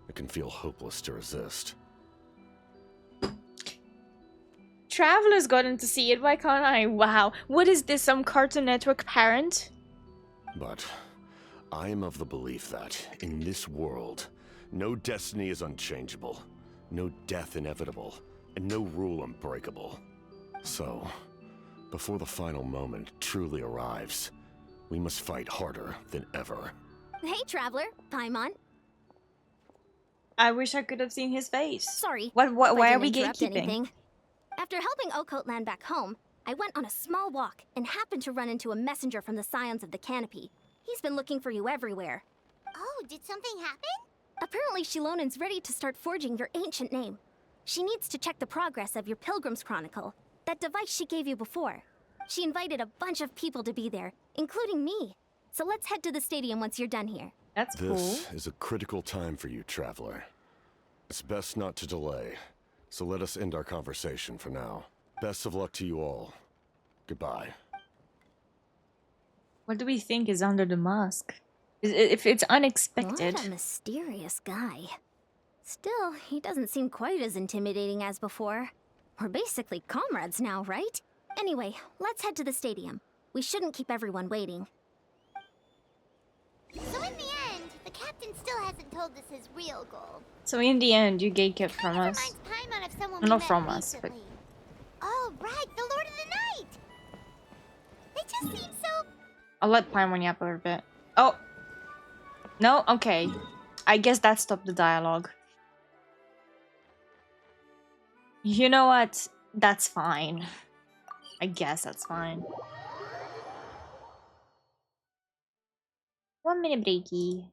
it can feel hopeless to resist. Traveler's gotten to see it. Why can't I? Wow. What is this? Some Cartoon Network parent? But I am of the belief that, in this world, no destiny is unchangeable, no death inevitable, and no rule unbreakable. So, before the final moment truly arrives, we must fight harder than ever. Hey, Traveler. Paimon. I wish I could have seen his face. Sorry. Why if I are we didn't interrupt gatekeeping? anything. After helping Ocote land back home, I went on a small walk and happened to run into a messenger from the Scions of the Canopy. He's been looking for you everywhere. Oh, did something happen? Apparently, Shilonen's ready to start forging your ancient name. She needs to check the progress of your Pilgrim's Chronicle, that device she gave you before. She invited a bunch of people to be there, including me. So let's head to the stadium once you're done here. That's cool. This is a critical time for you, Traveler. It's best not to delay, so let us end our conversation for now. Best of luck to you all. Goodbye. What do we think is under the mask? If it's unexpected. What a mysterious guy. Still, he doesn't seem quite as intimidating as before. We're basically comrades now, right? Anyway, let's head to the stadium. We shouldn't keep everyone waiting. So in the end, the captain still hasn't told us his real goal. So in the end, you gatekept from us. Paimon of someone we Not met from us, but... recently. Oh, right, the Lord of the Night! They just seem so... I'll let Paimon yap a little bit. Oh! No? Okay. I guess that stopped the dialogue. You know what? That's fine. I guess that's fine. 1 minute breaky.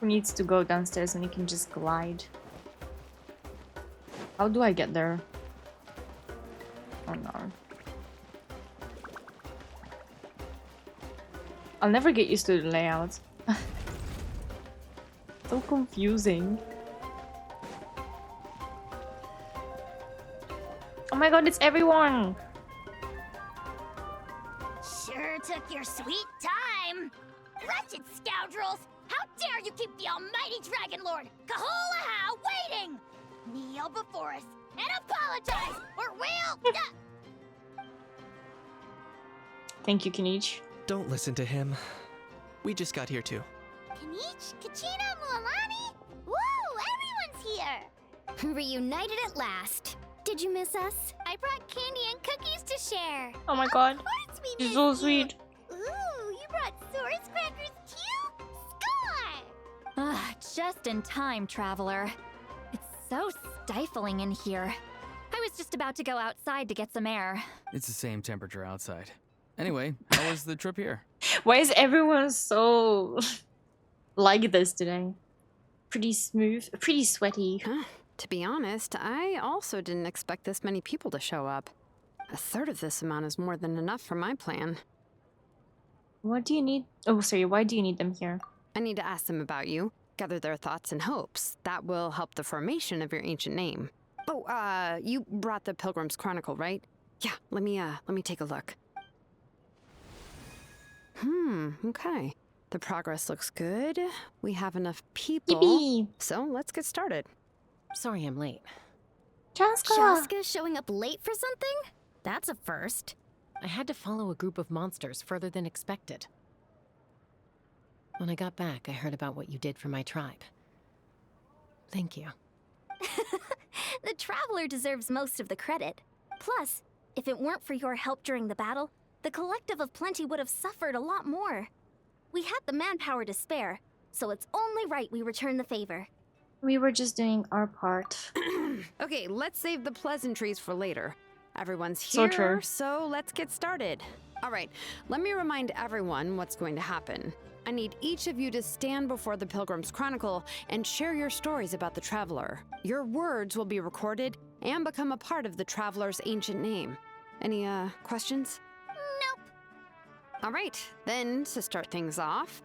Who needs to go downstairs when you can just glide? How do I get there? Oh no. I'll never get used to the layout. So confusing. Oh my god, it's everyone! Sure took your sweet time. Wretched scoundrels! How dare you keep the almighty Dragon Lord, Kahulaha, waiting! Kneel before us and apologize, or we'll... Thank you, Kinich. Don't listen to him. We just got here too. Kanich, Kachina, Mualani? Woo, everyone's here! Reunited at last. Did you miss us? I brought candy and cookies to share. Oh my god. Of course we You're missed so you. sweet. Ooh, you brought Source crackers too? Score! Ah, just in time, Traveler. It's so stifling in here. I was just about to go outside to get some air. It's the same temperature outside. Anyway, how was the trip here? Why is everyone so like this today? Pretty smooth, pretty sweaty. To be honest, I also didn't expect this many people to show up. A third of this amount is more than enough for my plan. What do you need? Oh, sorry, why do you need them here? I need to ask them about you, gather their thoughts and hopes. That will help the formation of your ancient name. Oh, you brought the Pilgrim's Chronicle, right? Yeah, let me take a look. Okay. The progress looks good. We have enough people. Yippee! So let's get started. Sorry I'm late. Shaska's showing up late for something? That's a first. I had to follow a group of monsters further than expected. When I got back, I heard about what you did for my tribe. Thank you. The Traveler deserves most of the credit. Plus, if it weren't for your help during the battle, the Collective of Plenty would have suffered a lot more. We had the manpower to spare, so it's only right we return the favor. We were just doing our part. Okay, let's save the pleasantries for later. Everyone's So here, true. so let's get started. All right, let me remind everyone what's going to happen. I need each of you to stand before the Pilgrim's Chronicle and share your stories about the Traveler. Your words will be recorded and become a part of the Traveler's ancient name. Any, questions? Nope. All right, then, to start things off...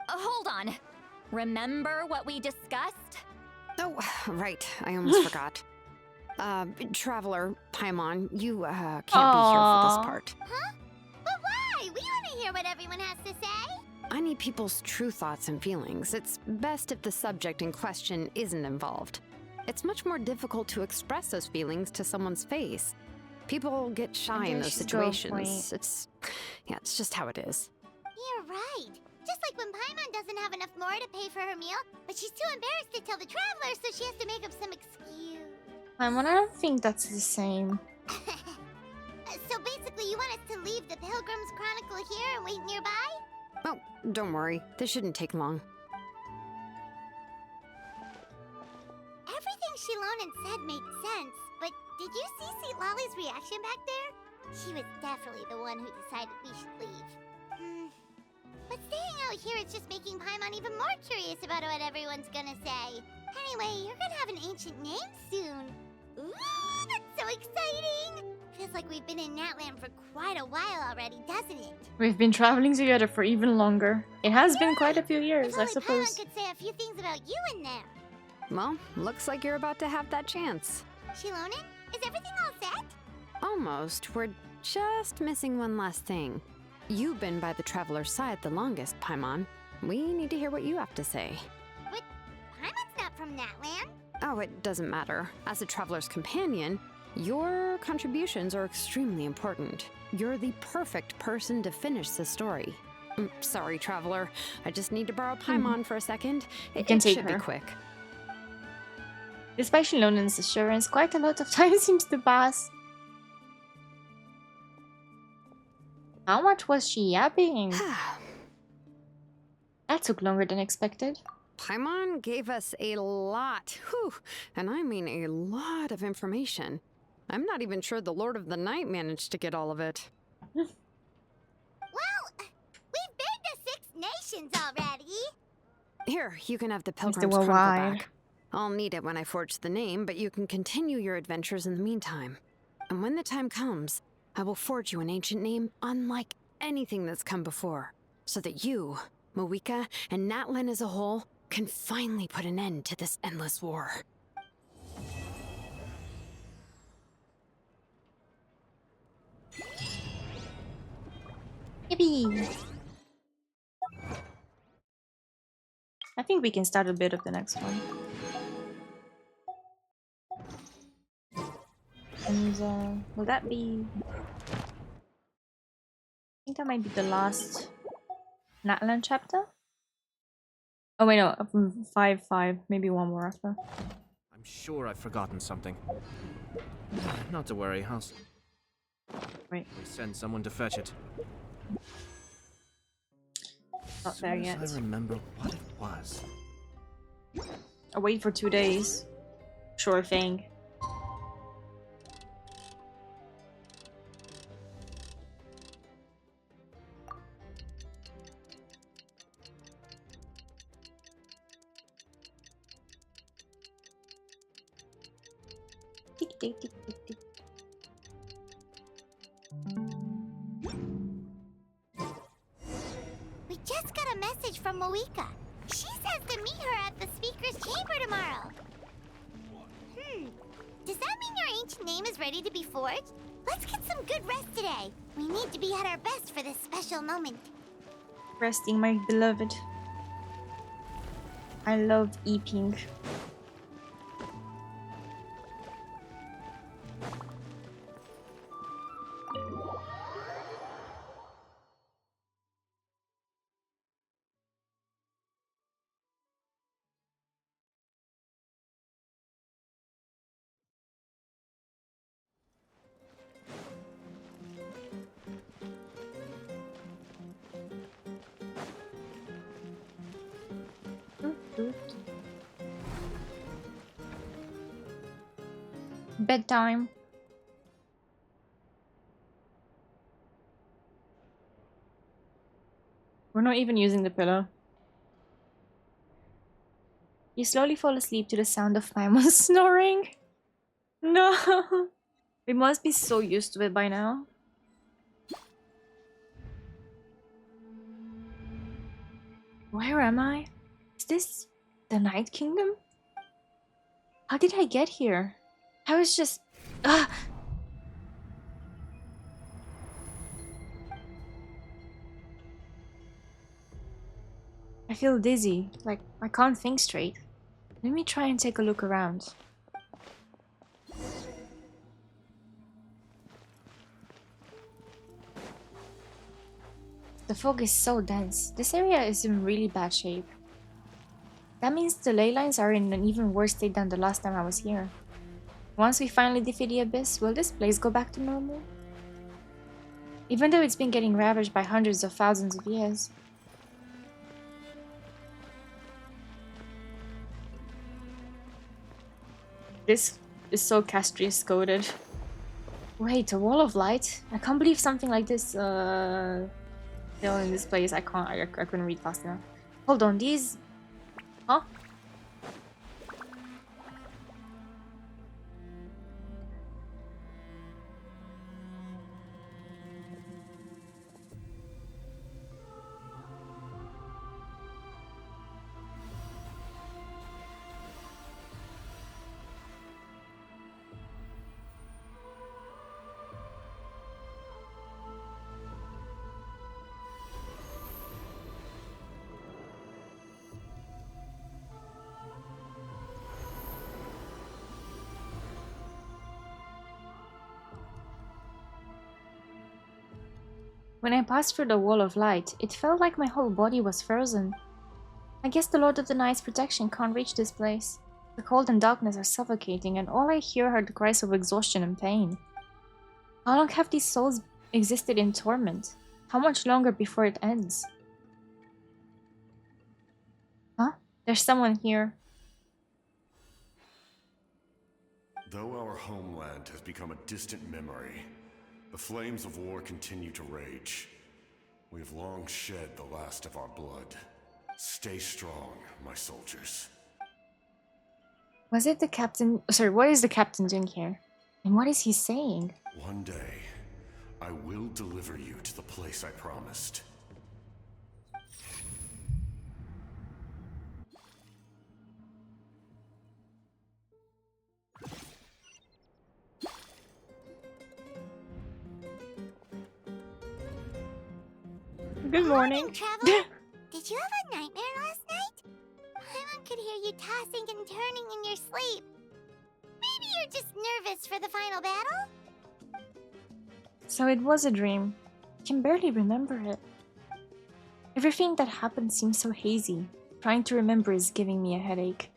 Hold on. Remember what we discussed? Oh, right, I almost forgot. Traveler, Paimon, you, can't be here for this part. Huh? But why? We want to hear what everyone has to say. I need people's true thoughts and feelings. It's best if the subject in question isn't involved. It's much more difficult to express those feelings to someone's face. People get shy in those situations. It's just how it is. You're right. Just like when Paimon doesn't have enough more to pay for her meal, but she's too embarrassed to tell the Traveler, so she has to make up some excuse. I don't think that's the same. So basically, you want us to leave the Pilgrim's Chronicle here and wait nearby? Oh, don't worry. This shouldn't take long. Everything Shilonen said made sense, but did you see St. Lolly's reaction back there? She was definitely the one who decided we should leave. But staying out here is just making Paimon even more curious about what everyone's gonna say. Anyway, you're gonna have an ancient name soon. Ooh, that's so exciting! Feels like we've been in Natland for quite a while already, doesn't it? We've been traveling together for even longer. It has been quite a few years, I suppose. Paimon could say a few things about you in there. Well, looks like you're about to have that chance. Shilonen, is everything all set? Almost. We're just missing one last thing. You've been by the Traveler's side the longest, Paimon. We need to hear what you have to say. But Paimon's not from Natland. Oh, it doesn't matter. As a Traveler's companion, your contributions are extremely important. You're the perfect person to finish the story. Sorry, Traveler. I just need to borrow Paimon for a second. You can take should her. be quick. Despite Shilonen's assurance, quite a lot of time seems to pass. How much was she yapping? That took longer than expected. Paimon gave us a lot, whew, and I mean a lot of information. I'm not even sure the Lord of the Night managed to get all of it. Well, we've been to 6 nations already. Here, you can have the Mr. Pilgrim's Chronicle Worldwide. back. I'll need it when I forge the name, but you can continue your adventures in the meantime. And when the time comes, I will forge you an ancient name unlike anything that's come before, so that you, Moeka, and Natlan as a whole can finally put an end to this endless war. Yippee! I think we can start a bit of the next one. And will that be... I think that might be the last Natlan chapter? Oh wait, no, 5, maybe one more after. I'm sure I've forgotten something. Not to worry, I'll Wait. send someone to fetch it. Not there Soon yet. as I remember what it was. I'll wait for 2 days. Sure thing. Tick, tick, tick, tick, tick. We just got a message from Moeka. She says to meet her at the Speaker's Chamber tomorrow. Does that mean your ancient name is ready to be forged? Let's get some good rest today. We need to be at our best for this special moment. Resting, my beloved. I love eating. Bedtime. We're not even using the pillow. You slowly fall asleep to the sound of Paimon's snoring. No! We must be so used to it by now. Where am I? Is this the Night Kingdom? How did I get here? I was just... Ah! I feel dizzy, like I can't think straight. Let me try and take a look around. The fog is so dense. This area is in really bad shape. That means the ley lines are in an even worse state than the last time I was here. Once we finally defeat the Abyss, will this place go back to normal? Even though it's been getting ravaged by hundreds of thousands of years. This is so Castrius coded. Wait, a wall of light? I can't believe something like this, still in this place. I couldn't read fast enough. Hold on, these... Huh? When I passed through the wall of light, it felt like my whole body was frozen. I guess the Lord of the Night's protection can't reach this place. The cold and darkness are suffocating, and all I hear are the cries of exhaustion and pain. How long have these souls existed in torment? How much longer before it ends? Huh? There's someone here. Though our homeland has become a distant memory, the flames of war continue to rage. We have long shed the last of our blood. Stay strong, my soldiers. Was it the captain? Sorry, what is the captain doing here? And what is he saying? One day, I will deliver you to the place I promised. Good morning. Traveler. Did you have a nightmare last night? Paimon could hear you tossing and turning in your sleep. Maybe you're just nervous for the final battle? So it was a dream. I can barely remember it. Everything that happened seems so hazy. Trying to remember is giving me a headache.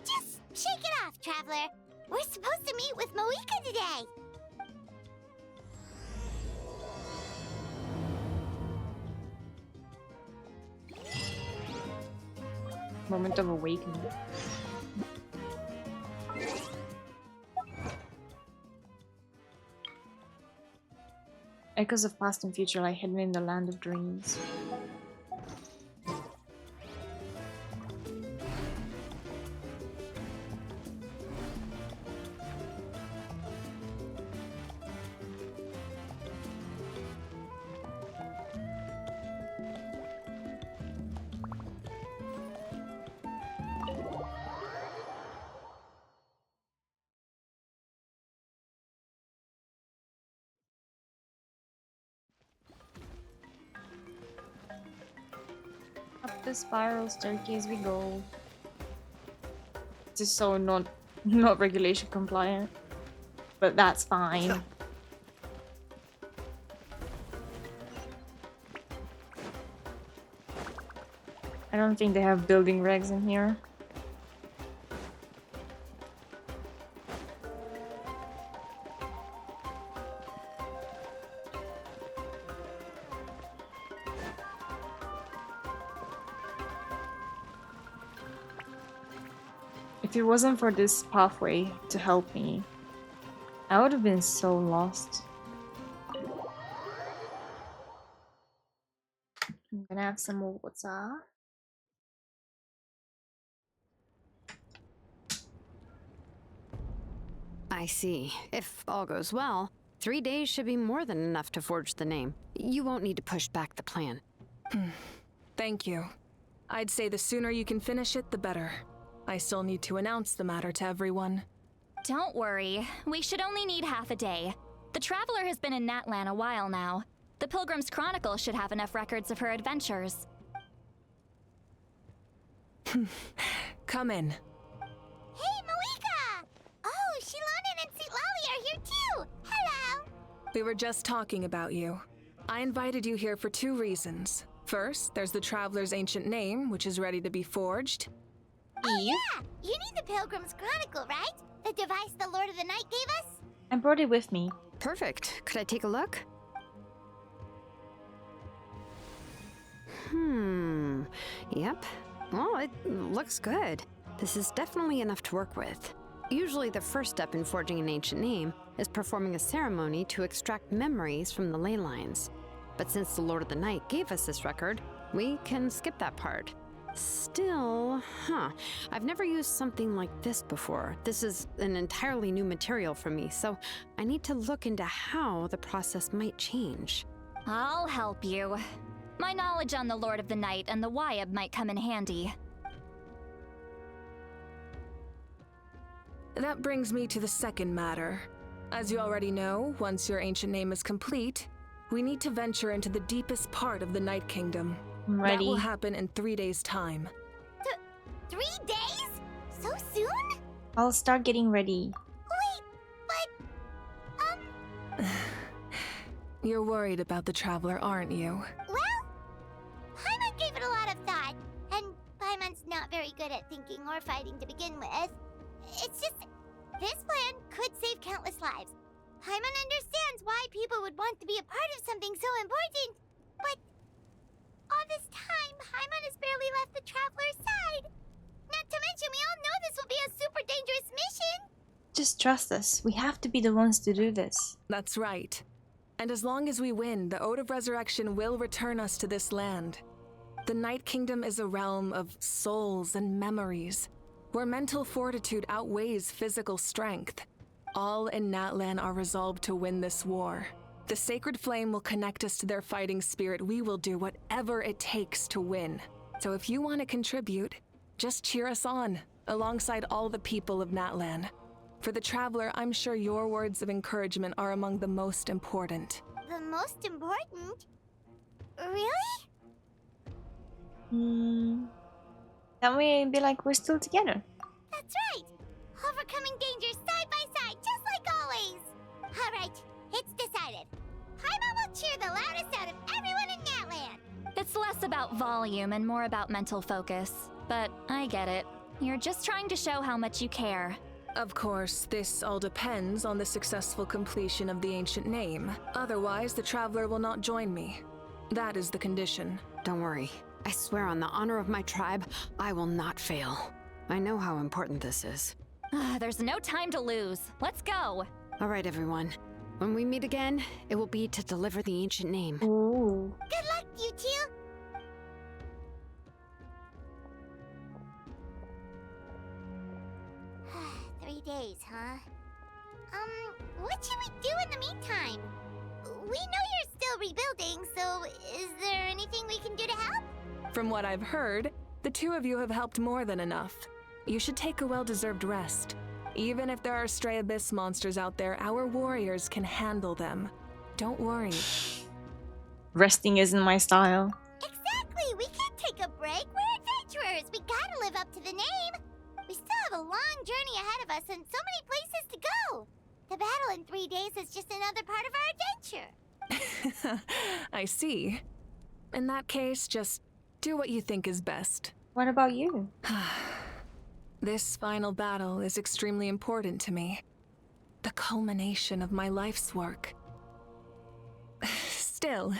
Just shake it off, Traveler. We're supposed to meet with Moika today. Moment of awakening. Echoes of past and future lie hidden in the land of dreams. Up the spiral staircase we go. This is so not regulation compliant, but that's fine. I don't think they have building regs in here. If it wasn't for this pathway to help me, I would have been so lost. I'm gonna have some more water. I see. If all goes well, 3 days should be more than enough to forge the name. You won't need to push back the plan. Thank you. I'd say the sooner you can finish it, the better. I still need to announce the matter to everyone. Don't worry. We should only need half a day. The Traveler has been in Natlan a while now. The Pilgrim's Chronicle should have enough records of her adventures. Come in. Hey, Moika! Oh, Shilonen and Sitlali are here too! Hello! We were just talking about you. I invited you here for 2 reasons. First, there's the Traveler's ancient name, which is ready to be forged. Oh yeah! You need the Pilgrim's Chronicle, right? The device the Lord of the Night gave us? I brought it with me. Perfect. Could I take a look? Yep. Well, it looks good. This is definitely enough to work with. Usually the first step in forging an ancient name is performing a ceremony to extract memories from the ley lines. But since the Lord of the Night gave us this record, we can skip that part. Still, I've never used something like this before. This is an entirely new material for me, so I need to look into how the process might change. I'll help you. My knowledge on the Lord of the Night and the Wyab might come in handy. That brings me to the second matter. As you already know, once your ancient name is complete, we need to venture into the deepest part of the Night Kingdom. Ready. That will happen in 3 days' time. 3 days? So soon? I'll start getting ready. Wait, but... You're worried about the Traveler, aren't you? Well, Paimon gave it a lot of thought, and Paimon's not very good at thinking or fighting to begin with. It's just, this plan could save countless lives. Paimon understands why people would want to be a part of something so important, but all this time, Paimon has barely left the Traveler's side. Not to mention, we all know this will be a super dangerous mission. Just trust us. We have to be the ones to do this. That's right. And as long as we win, the Ode of Resurrection will return us to this land. The Night Kingdom is a realm of souls and memories, where mental fortitude outweighs physical strength. All in Natlan are resolved to win this war. The sacred flame will connect us to their fighting spirit. We will do whatever it takes to win. So if you want to contribute, just cheer us on, alongside all the people of Natlan. For the Traveler, I'm sure your words of encouragement are among the most important. The most important? Really? That way be like we're still together. That's right! Overcoming dangers side by side, just like always! Alright, it's decided. Paimon will cheer the loudest out of everyone in Natlan! It's less about volume and more about mental focus. But I get it. You're just trying to show how much you care. Of course, this all depends on the successful completion of the ancient name. Otherwise, the Traveler will not join me. That is the condition. Don't worry. I swear on the honor of my tribe, I will not fail. I know how important this is. There's no time to lose. Let's go. All right, everyone. When we meet again, it will be to deliver the ancient name. Ooh. Good luck, you two! Days, huh? What should we do in the meantime? We know you're still rebuilding, so is there anything we can do to help? From what I've heard, the two of you have helped more than enough. You should take a well-deserved rest. Even if there are stray abyss monsters out there, our warriors can handle them. Don't worry. Resting isn't my style. Exactly! We can't take a break. We're adventurers. We gotta live up to the name. We still have a long journey ahead of us and so many places to go. The battle in 3 days is just another part of our adventure. I see. In that case, just do what you think is best. What about you? This final battle is extremely important to me. The culmination of my life's work. Still,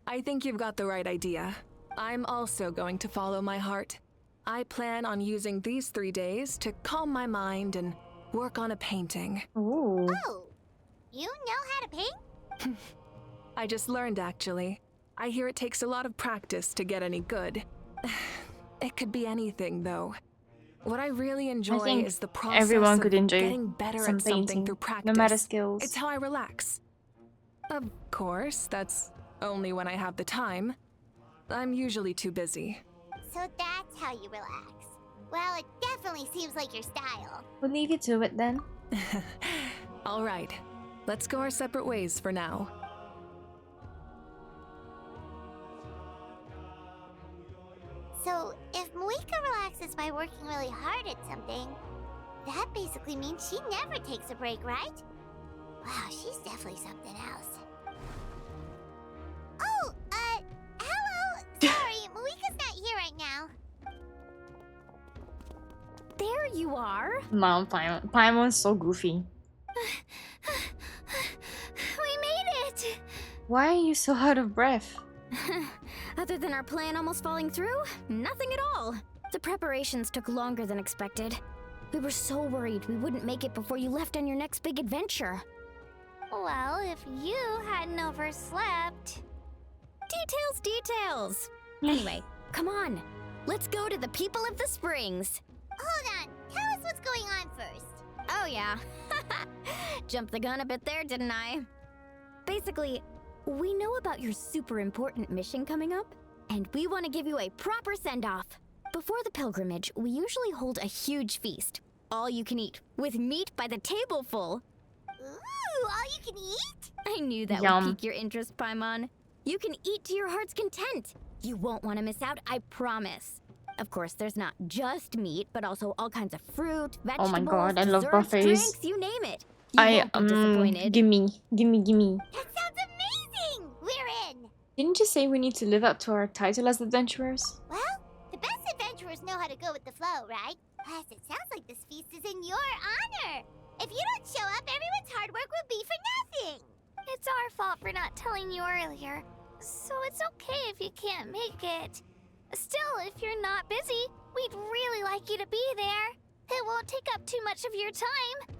I think you've got the right idea. I'm also going to follow my heart. I plan on using these 3 days to calm my mind and work on a painting. Ooh. Oh, you know how to paint? I just learned, actually. I hear it takes a lot of practice to get any good. It could be anything, though. What I really enjoy is the process everyone could of enjoy getting better some at something painting, through practice. no matter skills. It's how I relax. Of course, that's only when I have the time. I'm usually too busy. So that's how you relax. Well, it definitely seems like your style. We'll leave you to it then. All right. Let's go our separate ways for now. So, if Moika relaxes by working really hard at something, that basically means she never takes a break, right? Wow, she's definitely something else. Oh, hello! Sorry, Moika's not here right now. There you are. Mom, Paimon's so goofy. We made it! Why are you so out of breath? Other than our plan almost falling through, nothing at all. The preparations took longer than expected. We were so worried we wouldn't make it before you left on your next big adventure. Well, if you hadn't overslept... Details. Anyway, come on. Let's go to the people of the springs. Hold on. Tell us what's going on first. Oh, yeah. Jumped the gun a bit there, didn't I? Basically, we know about your super important mission coming up, and we want to give you a proper send-off. Before the pilgrimage, we usually hold a huge feast. All you can eat, with meat by the tableful. Ooh, all you can eat? I knew that Yum. would pique your interest, Paimon. You can eat to your heart's content. You won't want to miss out, I promise. Of course, there's not just meat, but also all kinds of fruit, vegetables, Oh my god, I love desserts, buffets. drinks, you name it. You won't be disappointed. gimme. That sounds amazing! We're in! Didn't you say we need to live up to our title as adventurers? Well, the best adventurers know how to go with the flow, right? Plus, it sounds like this feast is in your honor. If you don't show up, everyone's hard work will be for nothing. It's our fault for not telling you earlier, so it's okay if you can't make it. Still, if you're not busy, we'd really like you to be there. It won't take up too much of your time.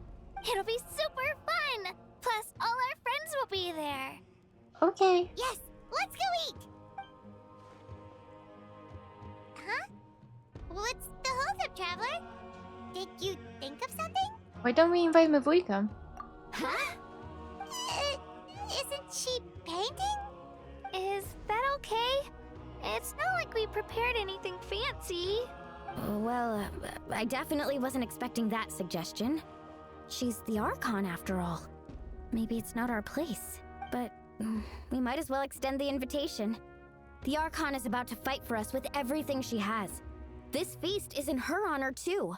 It'll be super fun. Plus, all our friends will be there. Okay. Yes, let's go eat! Huh? What's the holdup, Traveler? Did you think of something? Why don't we invite Mavuika? Huh? Isn't she painting? Is that okay? It's not like we prepared anything fancy. Well, I definitely wasn't expecting that suggestion. She's the Archon, after all. Maybe it's not our place, but we might as well extend the invitation. The Archon is about to fight for us with everything she has. This feast is in her honor, too.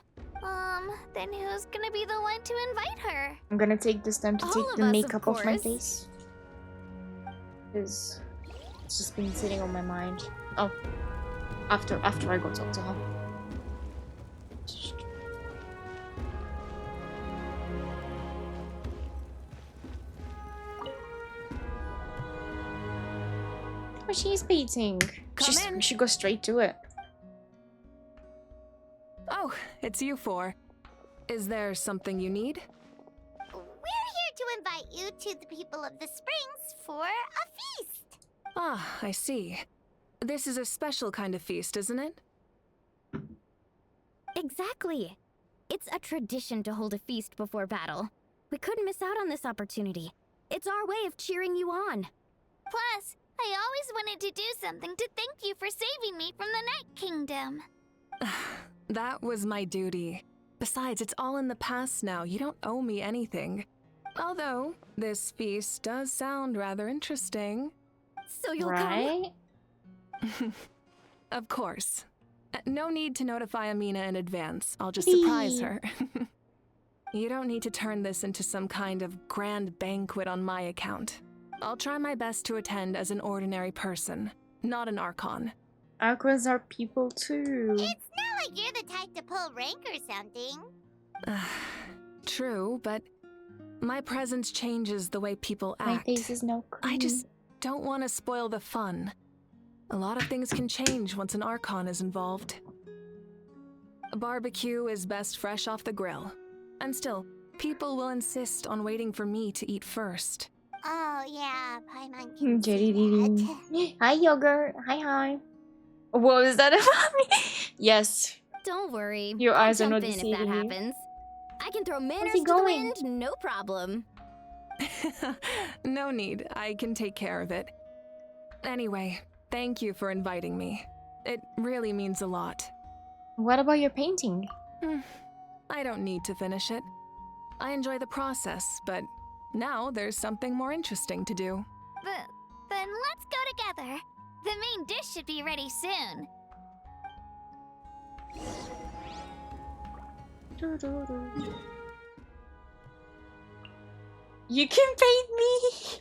Then who's gonna be the one to invite her? I'm gonna take this time to All take of the us, makeup of off my course. face. Because it's just been sitting on my mind. Oh, after I go talk to her. Oh, she's beating. She goes straight to it. Oh, it's you four. Is there something you need? We're here to invite you to the people of the springs for a feast. Ah, I see. This is a special kind of feast, isn't it? Exactly. It's a tradition to hold a feast before battle. We couldn't miss out on this opportunity. It's our way of cheering you on. Plus, I always wanted to do something to thank you for saving me from the Night Kingdom. That was my duty. Besides, it's all in the past now. You don't owe me anything. Although, this feast does sound rather interesting. So you'll Right? Of course. No need to notify Amina in advance. I'll just surprise her. You don't need to turn this into some kind of grand banquet on my account. I'll try my best to attend as an ordinary person, not an Archon. Archons are people too. It's not like you're the type to pull rank or something. True, but my presence changes the way people My act. face is no cream. I just don't want to spoil the fun. A lot of things can change once an Archon is involved. A barbecue is best fresh off the grill. And still, people will insist on waiting for me to eat first. Oh, yeah, Paimon can Jelly see Dee. Hi, Yogurt. Hi. What was that about me? Yes. Don't worry. Your I'll eyes are jump not in if that deceiving you. happens. I can throw manners he to going? the wind, no problem. No need, I can take care of it. Anyway, thank you for inviting me. It really means a lot. What about your painting? I don't need to finish it. I enjoy the process, but now there's something more interesting to do. Then let's go together. The main dish should be ready soon. You can paint me!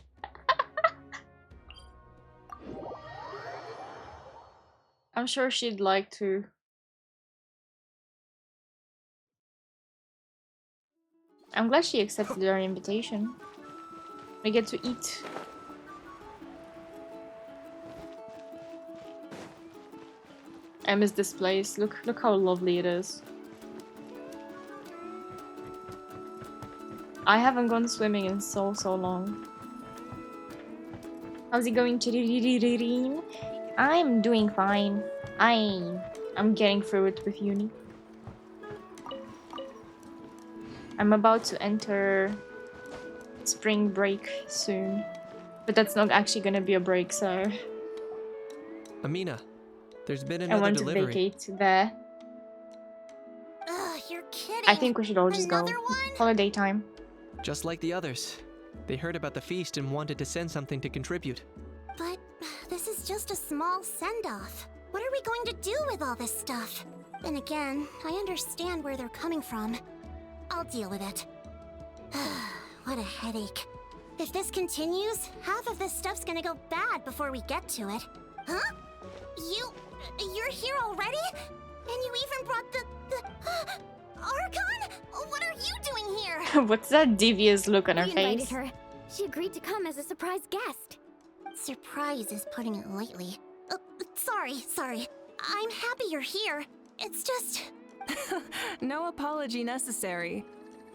I'm sure she'd like to. I'm glad she accepted our invitation. We get to eat. I miss this place. Look how lovely it is. I haven't gone swimming in so long. How's it going, Chiriririririn? I'm doing fine. I'm getting through it with uni. I'm about to enter spring break soon. But that's not actually gonna be a break, so Amina, there's been I another want to delivery. vacate there. Ugh, you're kidding. I think we should all just go. Another one? Holiday time. Just like the others. They heard about the feast and wanted to send something to contribute. But this is just a small send-off. What are we going to do with all this stuff? Then again, I understand where they're coming from. I'll deal with it. What a headache. If this continues, half of this stuff's gonna go bad before we get to it. Huh? You're here already? And you even brought the Archon? What are you doing here? What's that devious look on her We invited face? her. She agreed to come as a surprise guest. Surprise is putting it lightly. Sorry. I'm happy you're here. It's just... No apology necessary.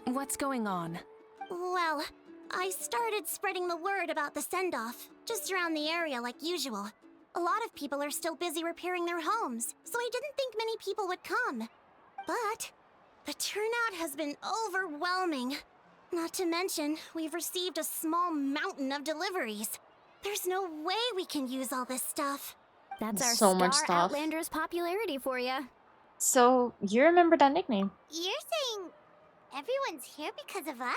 What's going on? Well, I started spreading the word about the send-off, just around the area like usual. A lot of people are still busy repairing their homes, so I didn't think many people would come. But the turnout has been overwhelming. Not to mention, we've received a small mountain of deliveries. There's no way we can use all this stuff. That's our So much Star stuff. Outlander's popularity for you. So, you remember that nickname? You're saying everyone's here because of us?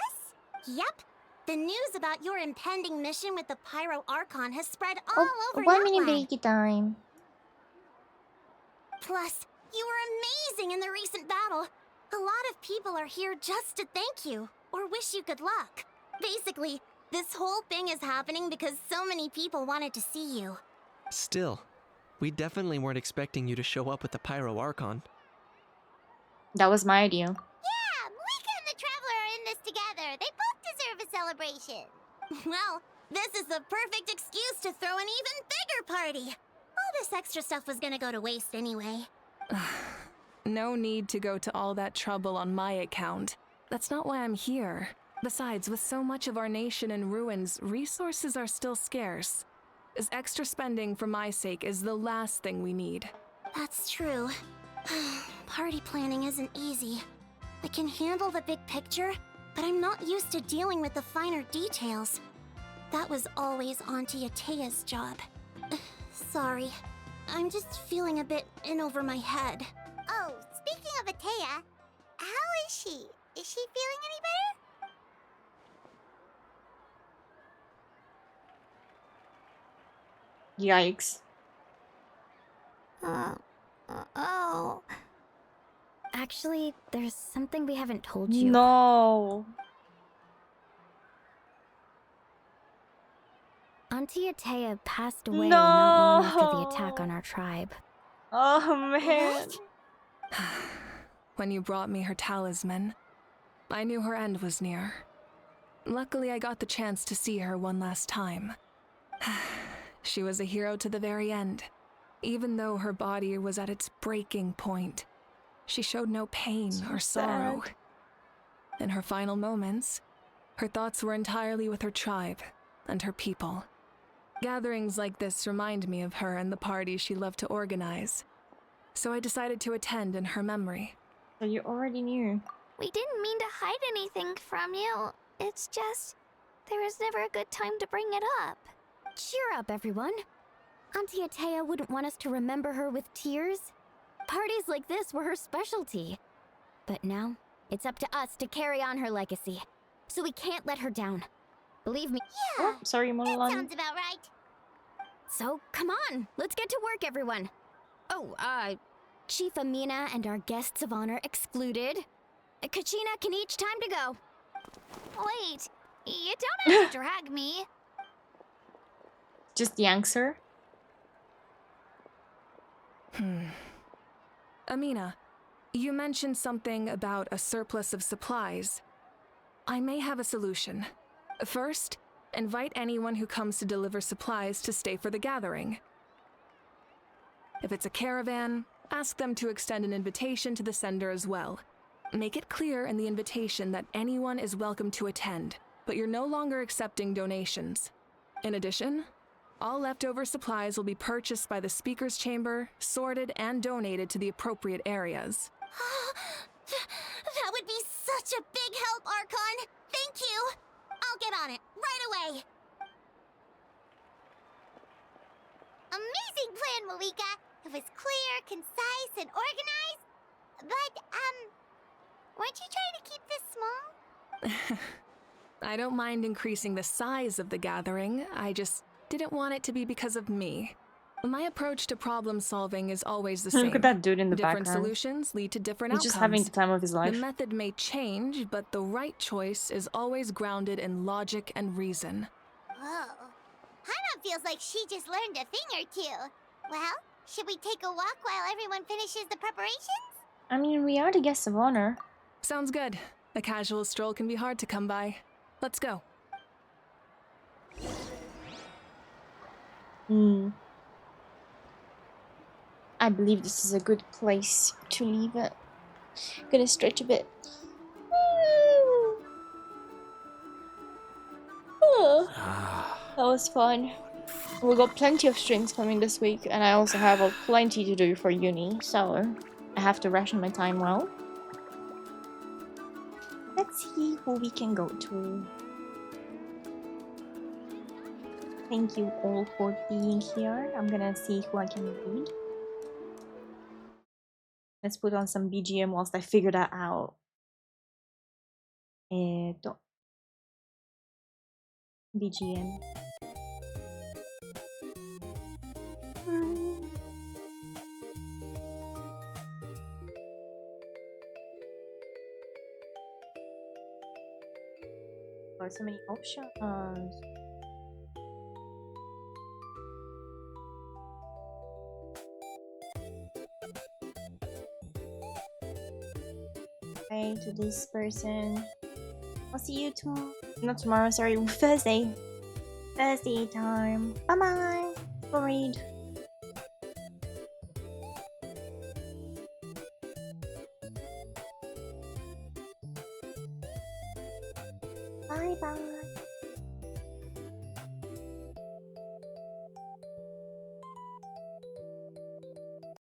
Yep. The news about your impending mission with the Pyro Archon has spread all over 1 minute Notland. break time. Plus, you were amazing in the recent battle. A lot of people are here just to thank you, or wish you good luck. Basically, this whole thing is happening because so many people wanted to see you. Still, we definitely weren't expecting you to show up with the Pyro Archon. That was my idea. Yeah, Moika and the Traveler are in this together. They both deserve a celebration. Well, this is the perfect excuse to throw an even bigger party. All this extra stuff was gonna go to waste anyway. No need to go to all that trouble on my account. That's not why I'm here. Besides, with so much of our nation in ruins, resources are still scarce. This extra spending for my sake is the last thing we need. That's true. Party planning isn't easy. I can handle the big picture, but I'm not used to dealing with the finer details. That was always Auntie Atea's job. Sorry. I'm just feeling a bit in over my head. Oh, speaking of Atea, how is she? Is she feeling any Yikes. better? Oh. Actually, there's something we haven't told you. No. Auntie Atea passed away not long after the attack No. on our tribe. Oh man. When you brought me her talisman, I knew her end was near. Luckily, I got the chance to see her one last time. She was a hero to the very end. Even though her body was at its breaking point, she showed no pain or sorrow. sad. In her final moments, her thoughts were entirely with her tribe and her people. Gatherings like this remind me of her and the parties she loved to organize. So I decided to attend in her memory. So you already knew. We didn't mean to hide anything from you. It's just, there was never a good time to bring it up. Cheer up, everyone. Auntie Atea wouldn't want us to remember her with tears. Parties like this were her specialty. But now, it's up to us to carry on her legacy. So we can't let her down. Believe me. Yeah, Sorry, that Monolan. sounds about right. So, come on, let's get to work, everyone. Oh, Chief Amina and our guests of honor excluded. Kachina can each time to go. Wait, you don't have to drag me. Just yanks her. Amina, you mentioned something about a surplus of supplies. I may have a solution. First, invite anyone who comes to deliver supplies to stay for the gathering. If it's a caravan, ask them to extend an invitation to the sender as well. Make it clear in the invitation that anyone is welcome to attend, but you're no longer accepting donations. In addition, All leftover supplies will be purchased by the Speaker's Chamber, sorted, and donated to the appropriate areas. That would be such a big help, Archon! Thank you! I'll get on it, right away! Amazing plan, Malika! It was clear, concise, and organized. But, weren't you trying to keep this small? I don't mind increasing the size of the gathering, I just didn't want it to be because of me. My approach to problem solving is always the same. Look at that dude in the Different background. solutions lead to different He's outcomes. just having the time of his life. The method may change, but the right choice is always grounded in logic and reason. Whoa. Paimon feels like she just learned a thing or two. Well, should we take a walk while everyone finishes the preparations? I mean, we are the guests of honor. Sounds good. A casual stroll can be hard to come by. Let's go. I believe this is a good place to leave it. Gonna stretch a bit. That was fun. We got plenty of strings coming this week, and I also have plenty to do for uni, so I have to ration my time well. Let's see who we can go to. Thank you all for being here. I'm gonna see who I can read. Let's put on some BGM whilst I figure that out. BGM. Oh, so many options. Okay, to this person. I'll see you tomorrow. Not tomorrow, sorry, Thursday. Thursday time. Bye bye. Go read. Bye bye.